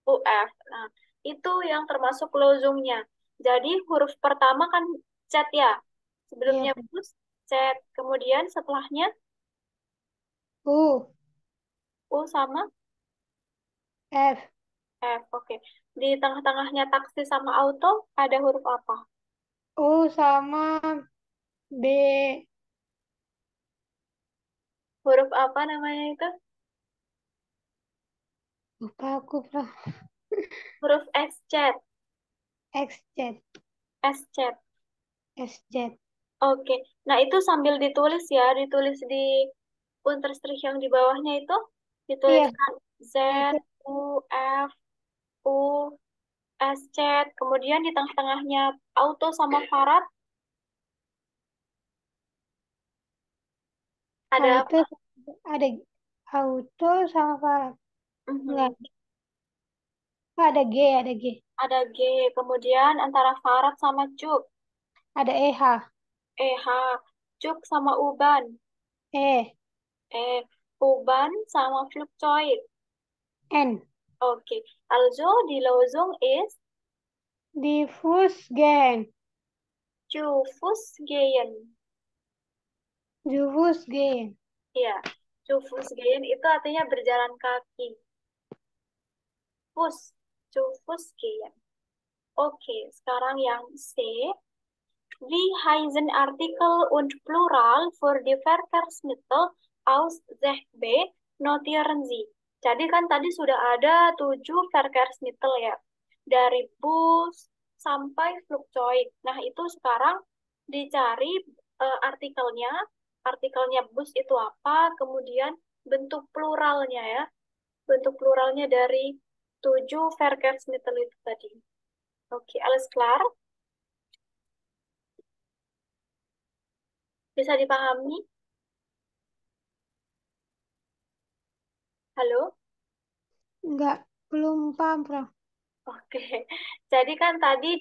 UF. Nah, itu yang termasuk lozungnya. Jadi huruf pertama kan chat ya. Sebelumnya Iya. bus, chat. Kemudian setelahnya U, U sama F. F. Oke. Di tengah-tengahnya taksi sama auto ada huruf apa? U sama B. Huruf apa namanya itu? Lupa aku, bro. Huruf S, chat. XZ. S, chat. SZ. Oke. Nah, itu sambil ditulis ya. Ditulis di unterstrich yang di bawahnya itu. Iya. Dituliskan Z, Itu. U, F, U, S, chat. Kemudian di tengah-tengahnya auto sama Farad. Ada Auto, apa? ada auto sama Farat. Enggak. Mhm. Ada G, ada G. Ada G. Kemudian antara Farad sama Cuk. Ada EH. H. Cuk sama Uban. E. Uban sama Flugzeug. N. Okay, also die Losung ist Diffus gehen. zu Fuß gehen. Jufus gehen. Ya, zu Fuß gehen itu artinya berjalan kaki. Fuß, zu Fuß gehen. Oke, sekarang yang C. Wie heißen Artikel und Plural für die Verkehrsmittel aus 6b? Notieren Sie. Jadi kan tadi sudah ada 7 Verkehrsmittel ya. Dari bus sampai Flugzeug. Nah, itu sekarang dicari artikelnya. Artikelnya bus itu apa, kemudian bentuk pluralnya ya. Bentuk pluralnya dari 7 Verkehrsmittel itu tadi. Oke, alles klar? Bisa dipahami? Halo? Enggak, belum paham, bro. Oke. Jadi kan tadi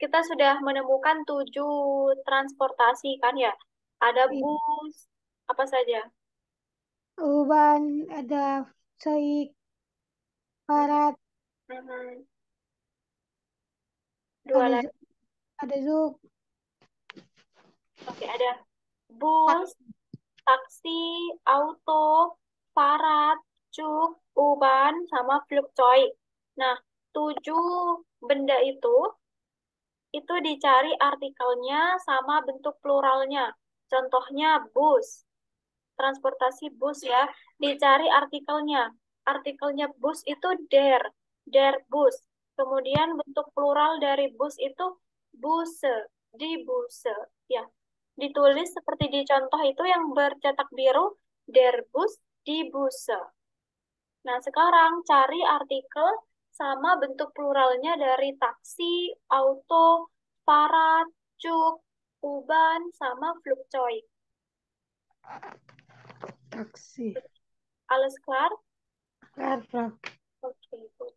kita sudah menemukan 7 transportasi kan ya. Ada Iya. bus, apa saja? Uban, ada Soik, Farat, Mhm. Dua ada lagi. ada Zug, Oke, ada bus, taksi, auto, parat, cuk, uban, sama flukcoy. Nah, tujuh benda itu dicari artikelnya sama bentuk pluralnya. Contohnya bus, transportasi bus ya, dicari artikelnya. Artikelnya bus itu der bus. Kemudian bentuk plural dari bus itu buse, di buse. Ya, ditulis seperti di contoh itu yang bercetak biru, der bus, di buse. Nah, sekarang cari artikel sama bentuk pluralnya dari taksi, auto, parat, cuk, uban, sama flugzeug. Taksi. Alles klar? Klar, Frau. Oke, good.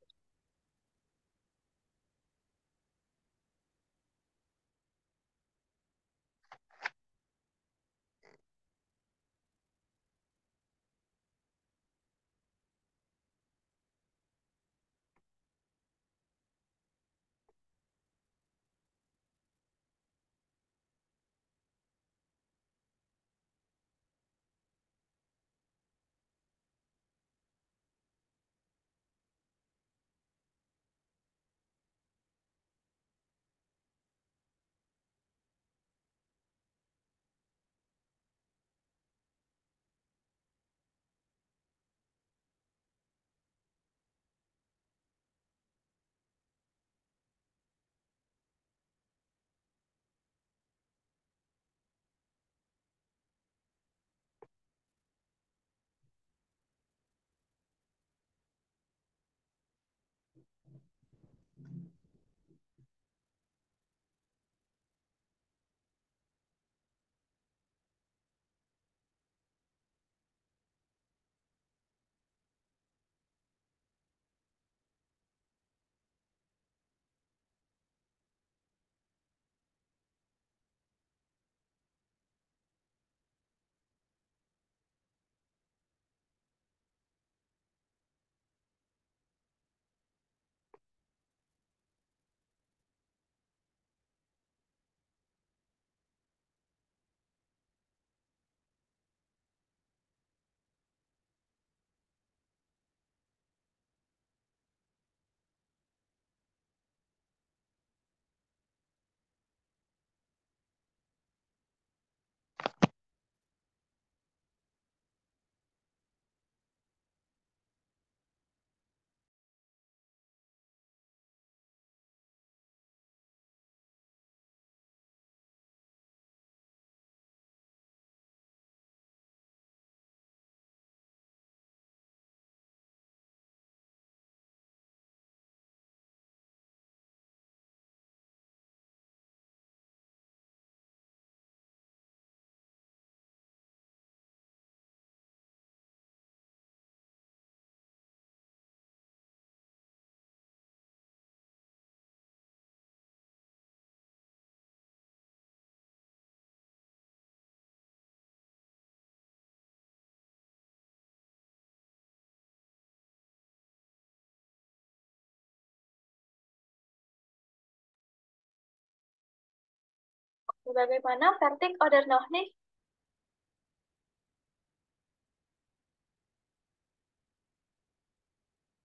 Bagaimana, fertig oder noch nicht?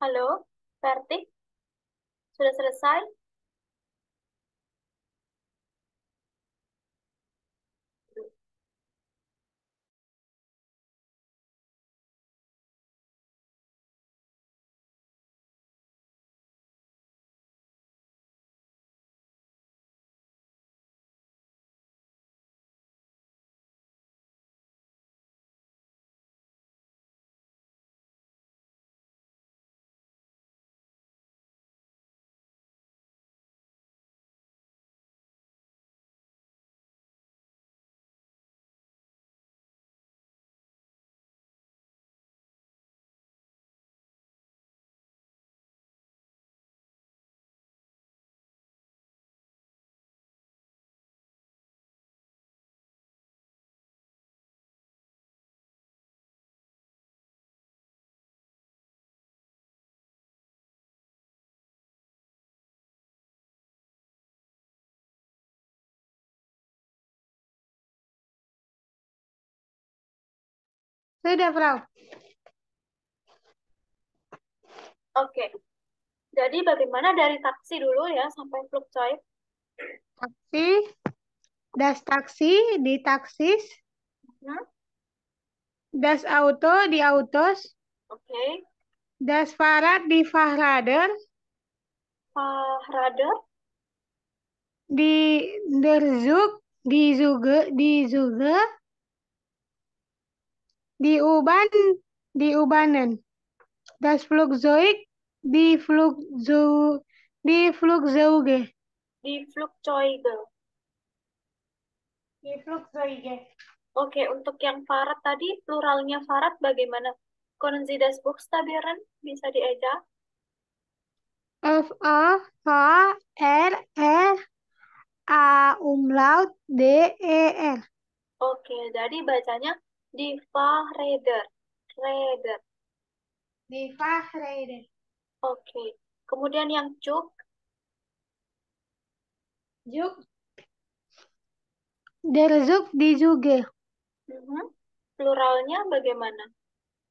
Halo, fertig? Sudah selesai? Sudah, Frau. Oke. Jadi bagaimana dari taksi dulu ya sampai Flugzeug? Taksi, das taksi di taksis, Hmm? das auto di autos, Oke. das Fahrrad di Fahrrader, Radar, di der Zug di Zuge, di U-Bahn di U-Bahnen, das Flugzeug di Flugzeuge, di Flugzeuge. di Flugzeuge. Oke, untuk yang Fahrrad tadi, pluralnya Fahrrad bagaimana? Können Sie das buchstabieren? Bisa dieja? Fahrrad. Oke, jadi bacanya di Fahrräder. Räder. Di Fahrräder. Oke. Kemudian yang Zug, Zug. Der Zug di Zuge. mhm. Pluralnya bagaimana?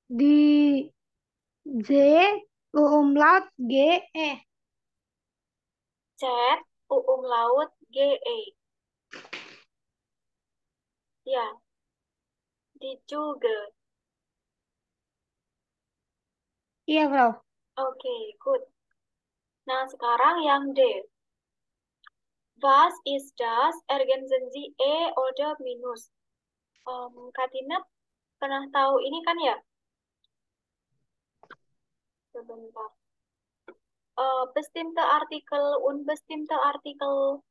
Di Z umlaut G E. Z, U umlaut, G, E. Ya, di Zuge. Iya, Bro. Oke, good. Nah, sekarang yang D. Was ist das? Ergänzen Sie E oder Minus? Katina pernah tahu ini kan ya? Sebentar. Bestimmte Artikel, unbestimmte Artikel.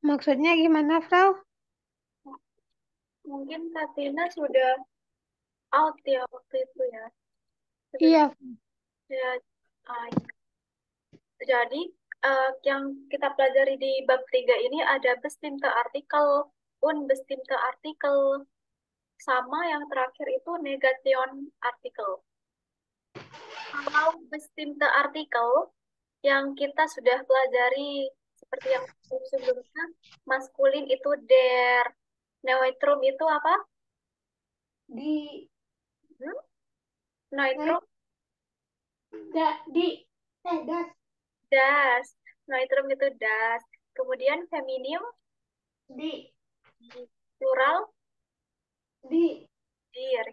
Maksudnya gimana, Frau? Mungkin Katina sudah out ya waktu itu ya. Iya. Ya, ah, jadi yang kita pelajari di bab 3 ini ada bestimmte Artikel, unbestimmte Artikel, sama yang terakhir itu Negation Artikel. Kalau bestimmte Artikel yang kita sudah pelajari seperti yang sebelumnya, maskulin itu der, neutrum itu apa? Di Hmm? Neutrum das. das, neutrum itu das. Kemudian feminim Di plural di dir.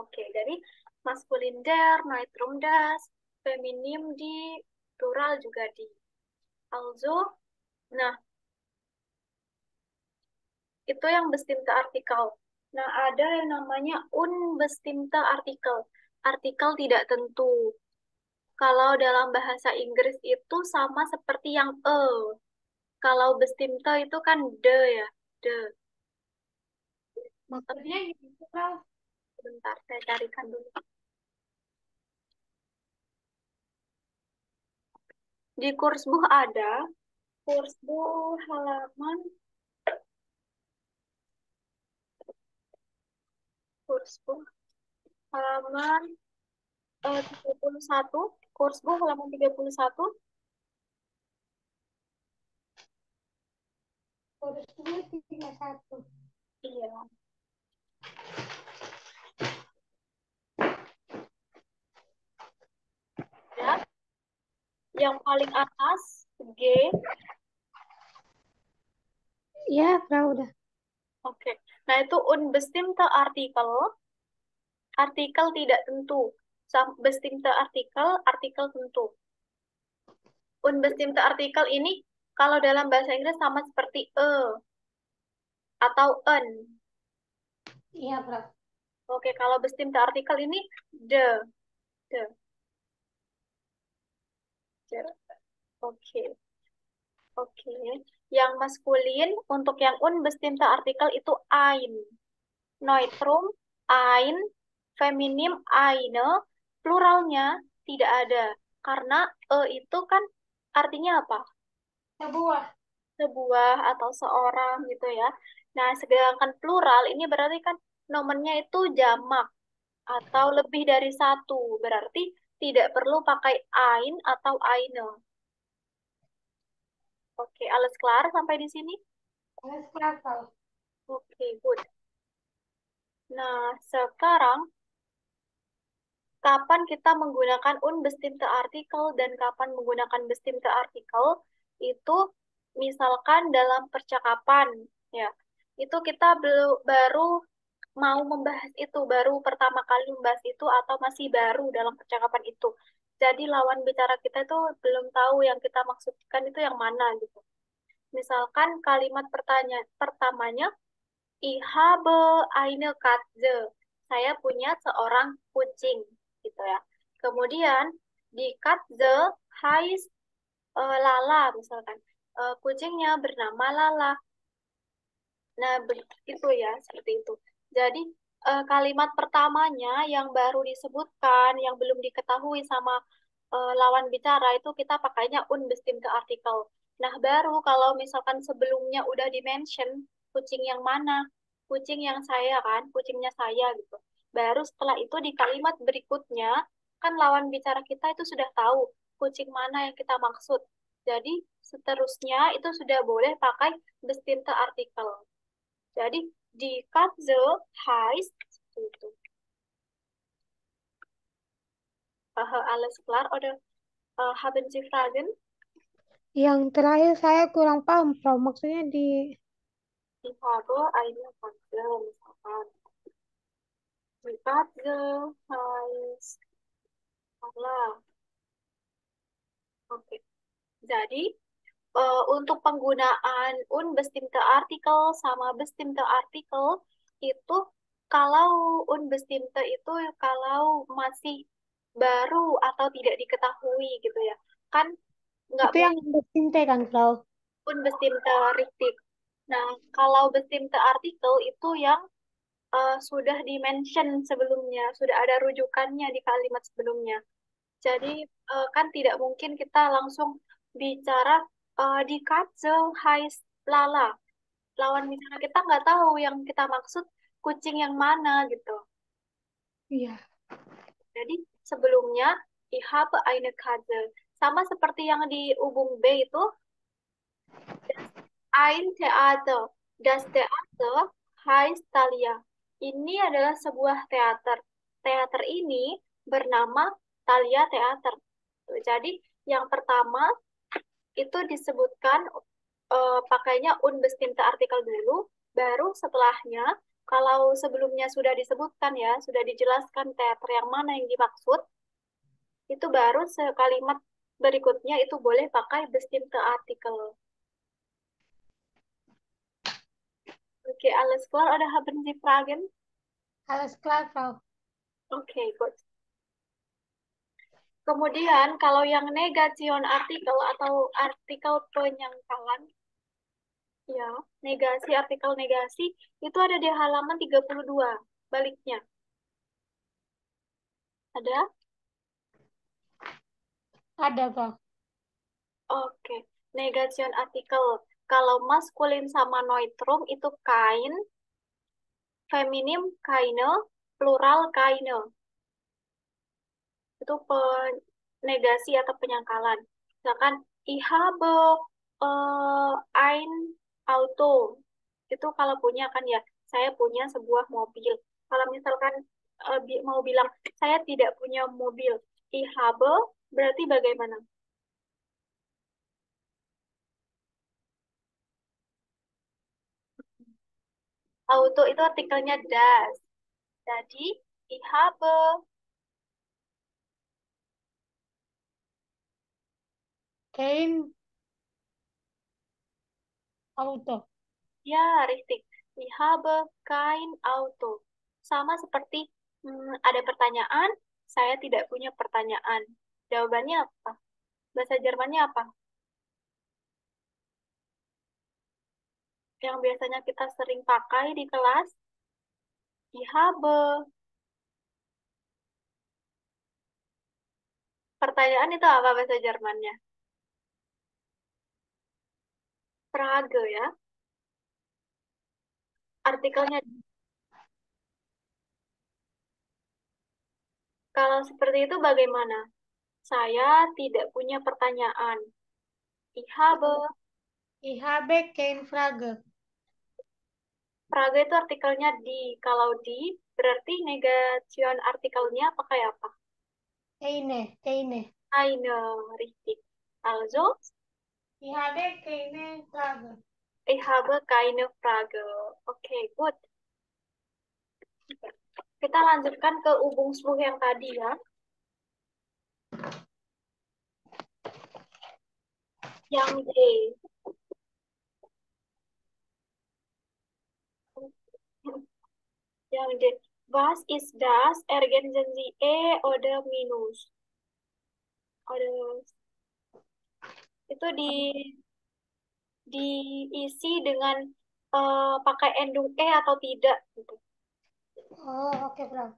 Oke, jadi maskulin der, neutrum das, feminim di, plural juga di. Also, nah itu yang bestimmte Artikel. Nah, ada yang namanya unbestimmte Artikel. Artikel tidak tentu. Kalau dalam bahasa Inggris itu sama seperti yang e. Kalau bestimmte itu kan de ya, de. maksudnya gitu, Frau. Sebentar, saya carikan dulu. Di Kursbuch ada, Kursbuch halaman, Kursbuch halaman 31, Kursbuch halaman 31. Kursnya 31. Iya. Ya. Yang paling atas, G. Iya, Frau, udah. Oke. Nah, itu unbestimmte Artikel. Artikel tidak tentu. Bestimmte Artikel, artikel tentu. Unbestimmte Artikel ini kalau dalam bahasa Inggris sama seperti e atau en. Iya, Frau. Oke, kalau bestimmte Artikel ini de. De. De. Oke. Oke. Yang maskulin untuk yang unbestimmte Artikel itu ein. Neutrum, ein, feminim, eine, pluralnya tidak ada. Karena itu kan artinya apa? Sebuah. Sebuah atau seorang gitu ya. Nah, sedangkan plural ini berarti kan nomennya itu jamak atau lebih dari satu. Berarti tidak perlu pakai ein atau eine. Oke, alles klar sampai di sini? Alles klar, Frau. Oke, good. Nah, sekarang kapan kita menggunakan unbestimmte Artikel dan kapan menggunakan bestimmte Artikel itu misalkan dalam percakapan ya. Itu kita baru mau membahas itu, baru pertama kali membahas itu atau masih baru dalam percakapan itu. Jadi lawan bicara kita itu belum tahu yang kita maksudkan itu yang mana gitu. Misalkan kalimat pertamanya Ich habe eine Katze. Saya punya seorang kucing, gitu ya. Kemudian di Katze heißt Lala, misalkan. Kucingnya bernama Lala. Nah, begitu ya, seperti itu. Jadi kalimat pertamanya yang baru disebutkan, yang belum diketahui sama lawan bicara itu kita pakainya unbestimmte Artikel. Nah, baru kalau misalkan sebelumnya udah di-mention kucing yang mana, kucing yang saya kan, kucingnya saya gitu. Baru setelah itu di kalimat berikutnya, kan lawan bicara kita itu sudah tahu kucing mana yang kita maksud. Jadi seterusnya itu sudah boleh pakai bestimmte Artikel. Jadi di Katze heißt itu. Alles klar oder haben Sie Fragen? Yang terakhir saya kurang paham, Frau. Maksudnya di Ich habe eine Katze, misalkan. Die Katze heißt Allah. Oke. Jadi untuk penggunaan unbestimmte Artikel sama bestimmte Artikel itu kalau unbestimmte itu kalau masih baru atau tidak diketahui gitu ya. Kan nggak itu yang bestimmte kan, Frau? unbestimmte richtig. Nah, kalau bestimmte Artikel itu yang sudah di-mention sebelumnya, sudah ada rujukannya di kalimat sebelumnya. Jadi kan tidak mungkin kita langsung bicara di Katze heißt Lala. Lawan bicara kita nggak tahu yang kita maksud kucing yang mana gitu. Iya. Jadi sebelumnya ich habe eine Katze. Sama seperti yang di Ubung B itu ein Theater. Das Theater heißt Thalia. Ini adalah sebuah teater. Teater ini bernama Thalia Theater. Jadi yang pertama itu disebutkan pakainya unbestimmte Artikel dulu, baru setelahnya kalau sebelumnya sudah disebutkan ya, sudah dijelaskan teater yang mana yang dimaksud, itu baru sekalimat berikutnya itu boleh pakai bestimmte Artikel. Oke, alles klar oder haben Sie Fragen? Alles klar, Frau. Oke, good. Kemudian kalau yang negation artikel atau artikel penyangkalan, ya, negasi, artikel negasi, itu ada di halaman 32, baliknya. Ada? Ada, Frau. Oke, negation artikel. Kalau maskulin sama neutrum itu kain, feminim keine, plural keine. Itu negasi atau penyangkalan. Misalkan, ich habe ein Auto. Itu kalau punya kan ya, saya punya sebuah mobil. Kalau misalkan mau bilang, saya tidak punya mobil. Ich habe berarti bagaimana? Auto itu artikelnya das. Jadi, ich habe. Kein Auto. Ya, richtig. Ich habe kein Auto. Sama seperti ada pertanyaan, saya tidak punya pertanyaan. Jawabannya apa? Bahasa Jermannya apa? Yang biasanya kita sering pakai di kelas, ich habe. Pertanyaan itu apa bahasa Jermannya? Frage ya. Artikelnya, kalau seperti itu bagaimana? Saya tidak punya pertanyaan. Ich habe. Ich habe keine Frage. Frage itu artikelnya di. Kalau di, berarti negation artikelnya pakai apa? Keine. Eine, richtig. Also, Ich habe keine Frage. ich habe keine Frage. Oke, good. Kita lanjutkan ke Übungsbuch yang tadi ya. Yang D. Yang D. Was ist das? Ergänzen Sie oder minus? Oder itu diisi dengan pakai endung atau tidak gitu. Oh, oke, Prof.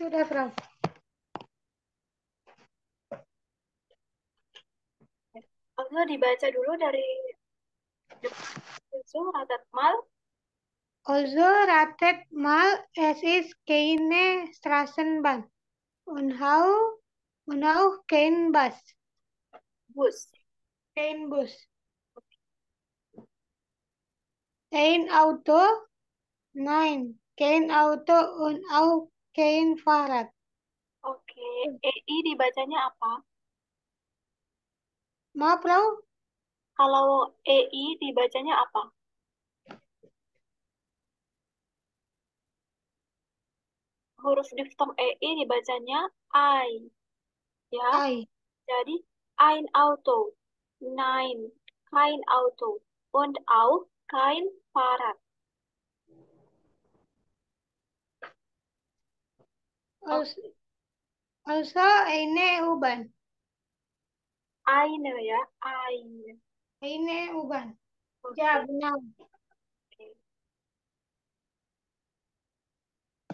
Sudah, Prof. Also dibaca dulu dari depan. So, ratat mal. Also ratet mal, es ist keine Straßenbahn. Und auch kein Bus. Bus. Kein Bus. Ein Auto? Nein, kein Auto und auch kein Fahrrad. Oke, EI dibacanya apa? Maaf, Frau. Kalau EI dibacanya apa? Huruf diftong EI dibacanya I, ya. I. Jadi ein Auto, nein, kein Auto und auch kein Fahrrad. Also, also eine U-Bahn. Eine ya, eine. Eine U-Bahn. Oke. Ya, benar. Oke.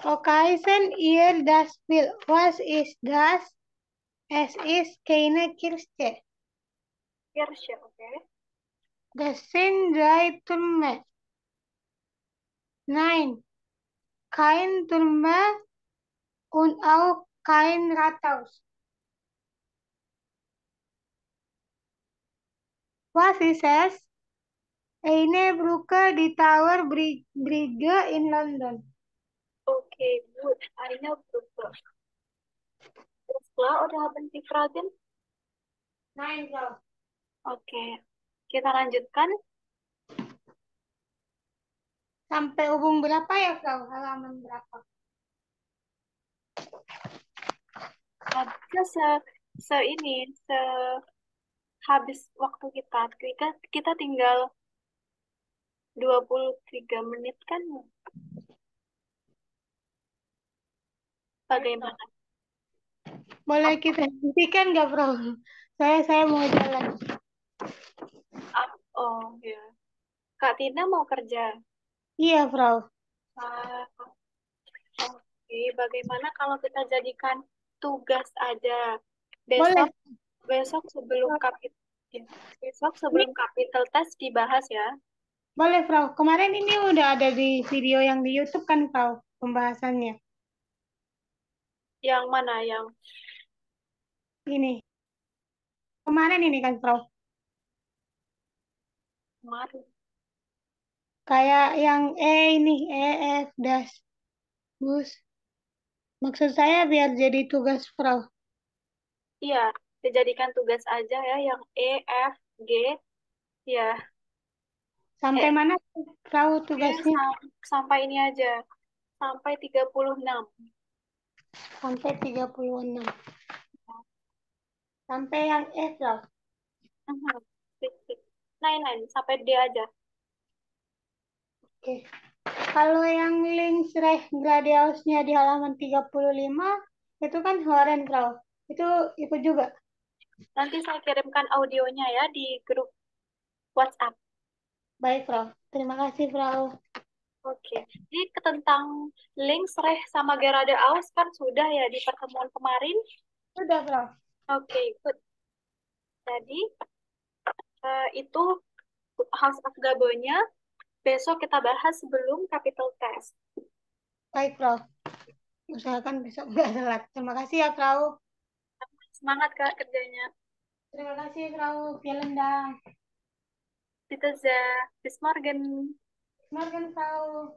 Vergessen ihr das Bild. Was ist das? Es ist keine Kirche. Kirche, oke. Das sind drei Türme. Nein, kein Türme und auch kein Rathaus. Was ist es? Eine Brücke, die Tower Bridge in London. Oke, gut. Eine Brücke. Alles klar, oder haben Sie Fragen? Nein, Frau. Oke. Kita lanjutkan. Sampai hubung berapa ya, Frau? Halaman berapa? Bisa habis waktu kita tinggal 23 menit kan? Bagaimana? Boleh kita hentikan nggak, Frau? Saya mau jalan. Oh, ya. Kak Tina mau kerja. Iya, Frau. Ah, oke, bagaimana kalau kita jadikan tugas aja? Boleh. Besok sebelum capital test dibahas ya. Boleh, Frau. Kemarin ini udah ada di video yang di YouTube kan, Frau, pembahasannya. Yang mana? Yang Ini. Kemarin ini kan, Frau. kemarin. Kayak yang ini, EF, DAS, bus. Maksud saya biar jadi tugas, Frau. Iya, dijadikan tugas aja ya yang E, F, G. Ya, Sampai mana, Frau, G tugasnya? sampai ini aja. Sampai 36. Sampai 36. Sampai yang F, Frau. Mhm. Titik. Lain-lain, sampai D aja. Oke. Kalau yang link Gradiausnya di halaman 35, itu kan Horen, Frau. Itu ikut juga. Nanti saya kirimkan audionya ya di grup WhatsApp. Baik, Frau. Terima kasih, Frau. Oke, jadi tentang Links, Reh, sama Gerade Aus kan sudah ya di pertemuan kemarin. Sudah, Frau. Oke, good. Jadi itu House of Gabo-nya besok kita bahas sebelum capital test. Baik, Frau. Usahakan besok nggak telat. Terima kasih ya, Frau. Semangat Kak kerjanya. Terima kasih, Frau. Vielen Dank. Bitte sehr. Bis morgen. Morgen, Frau.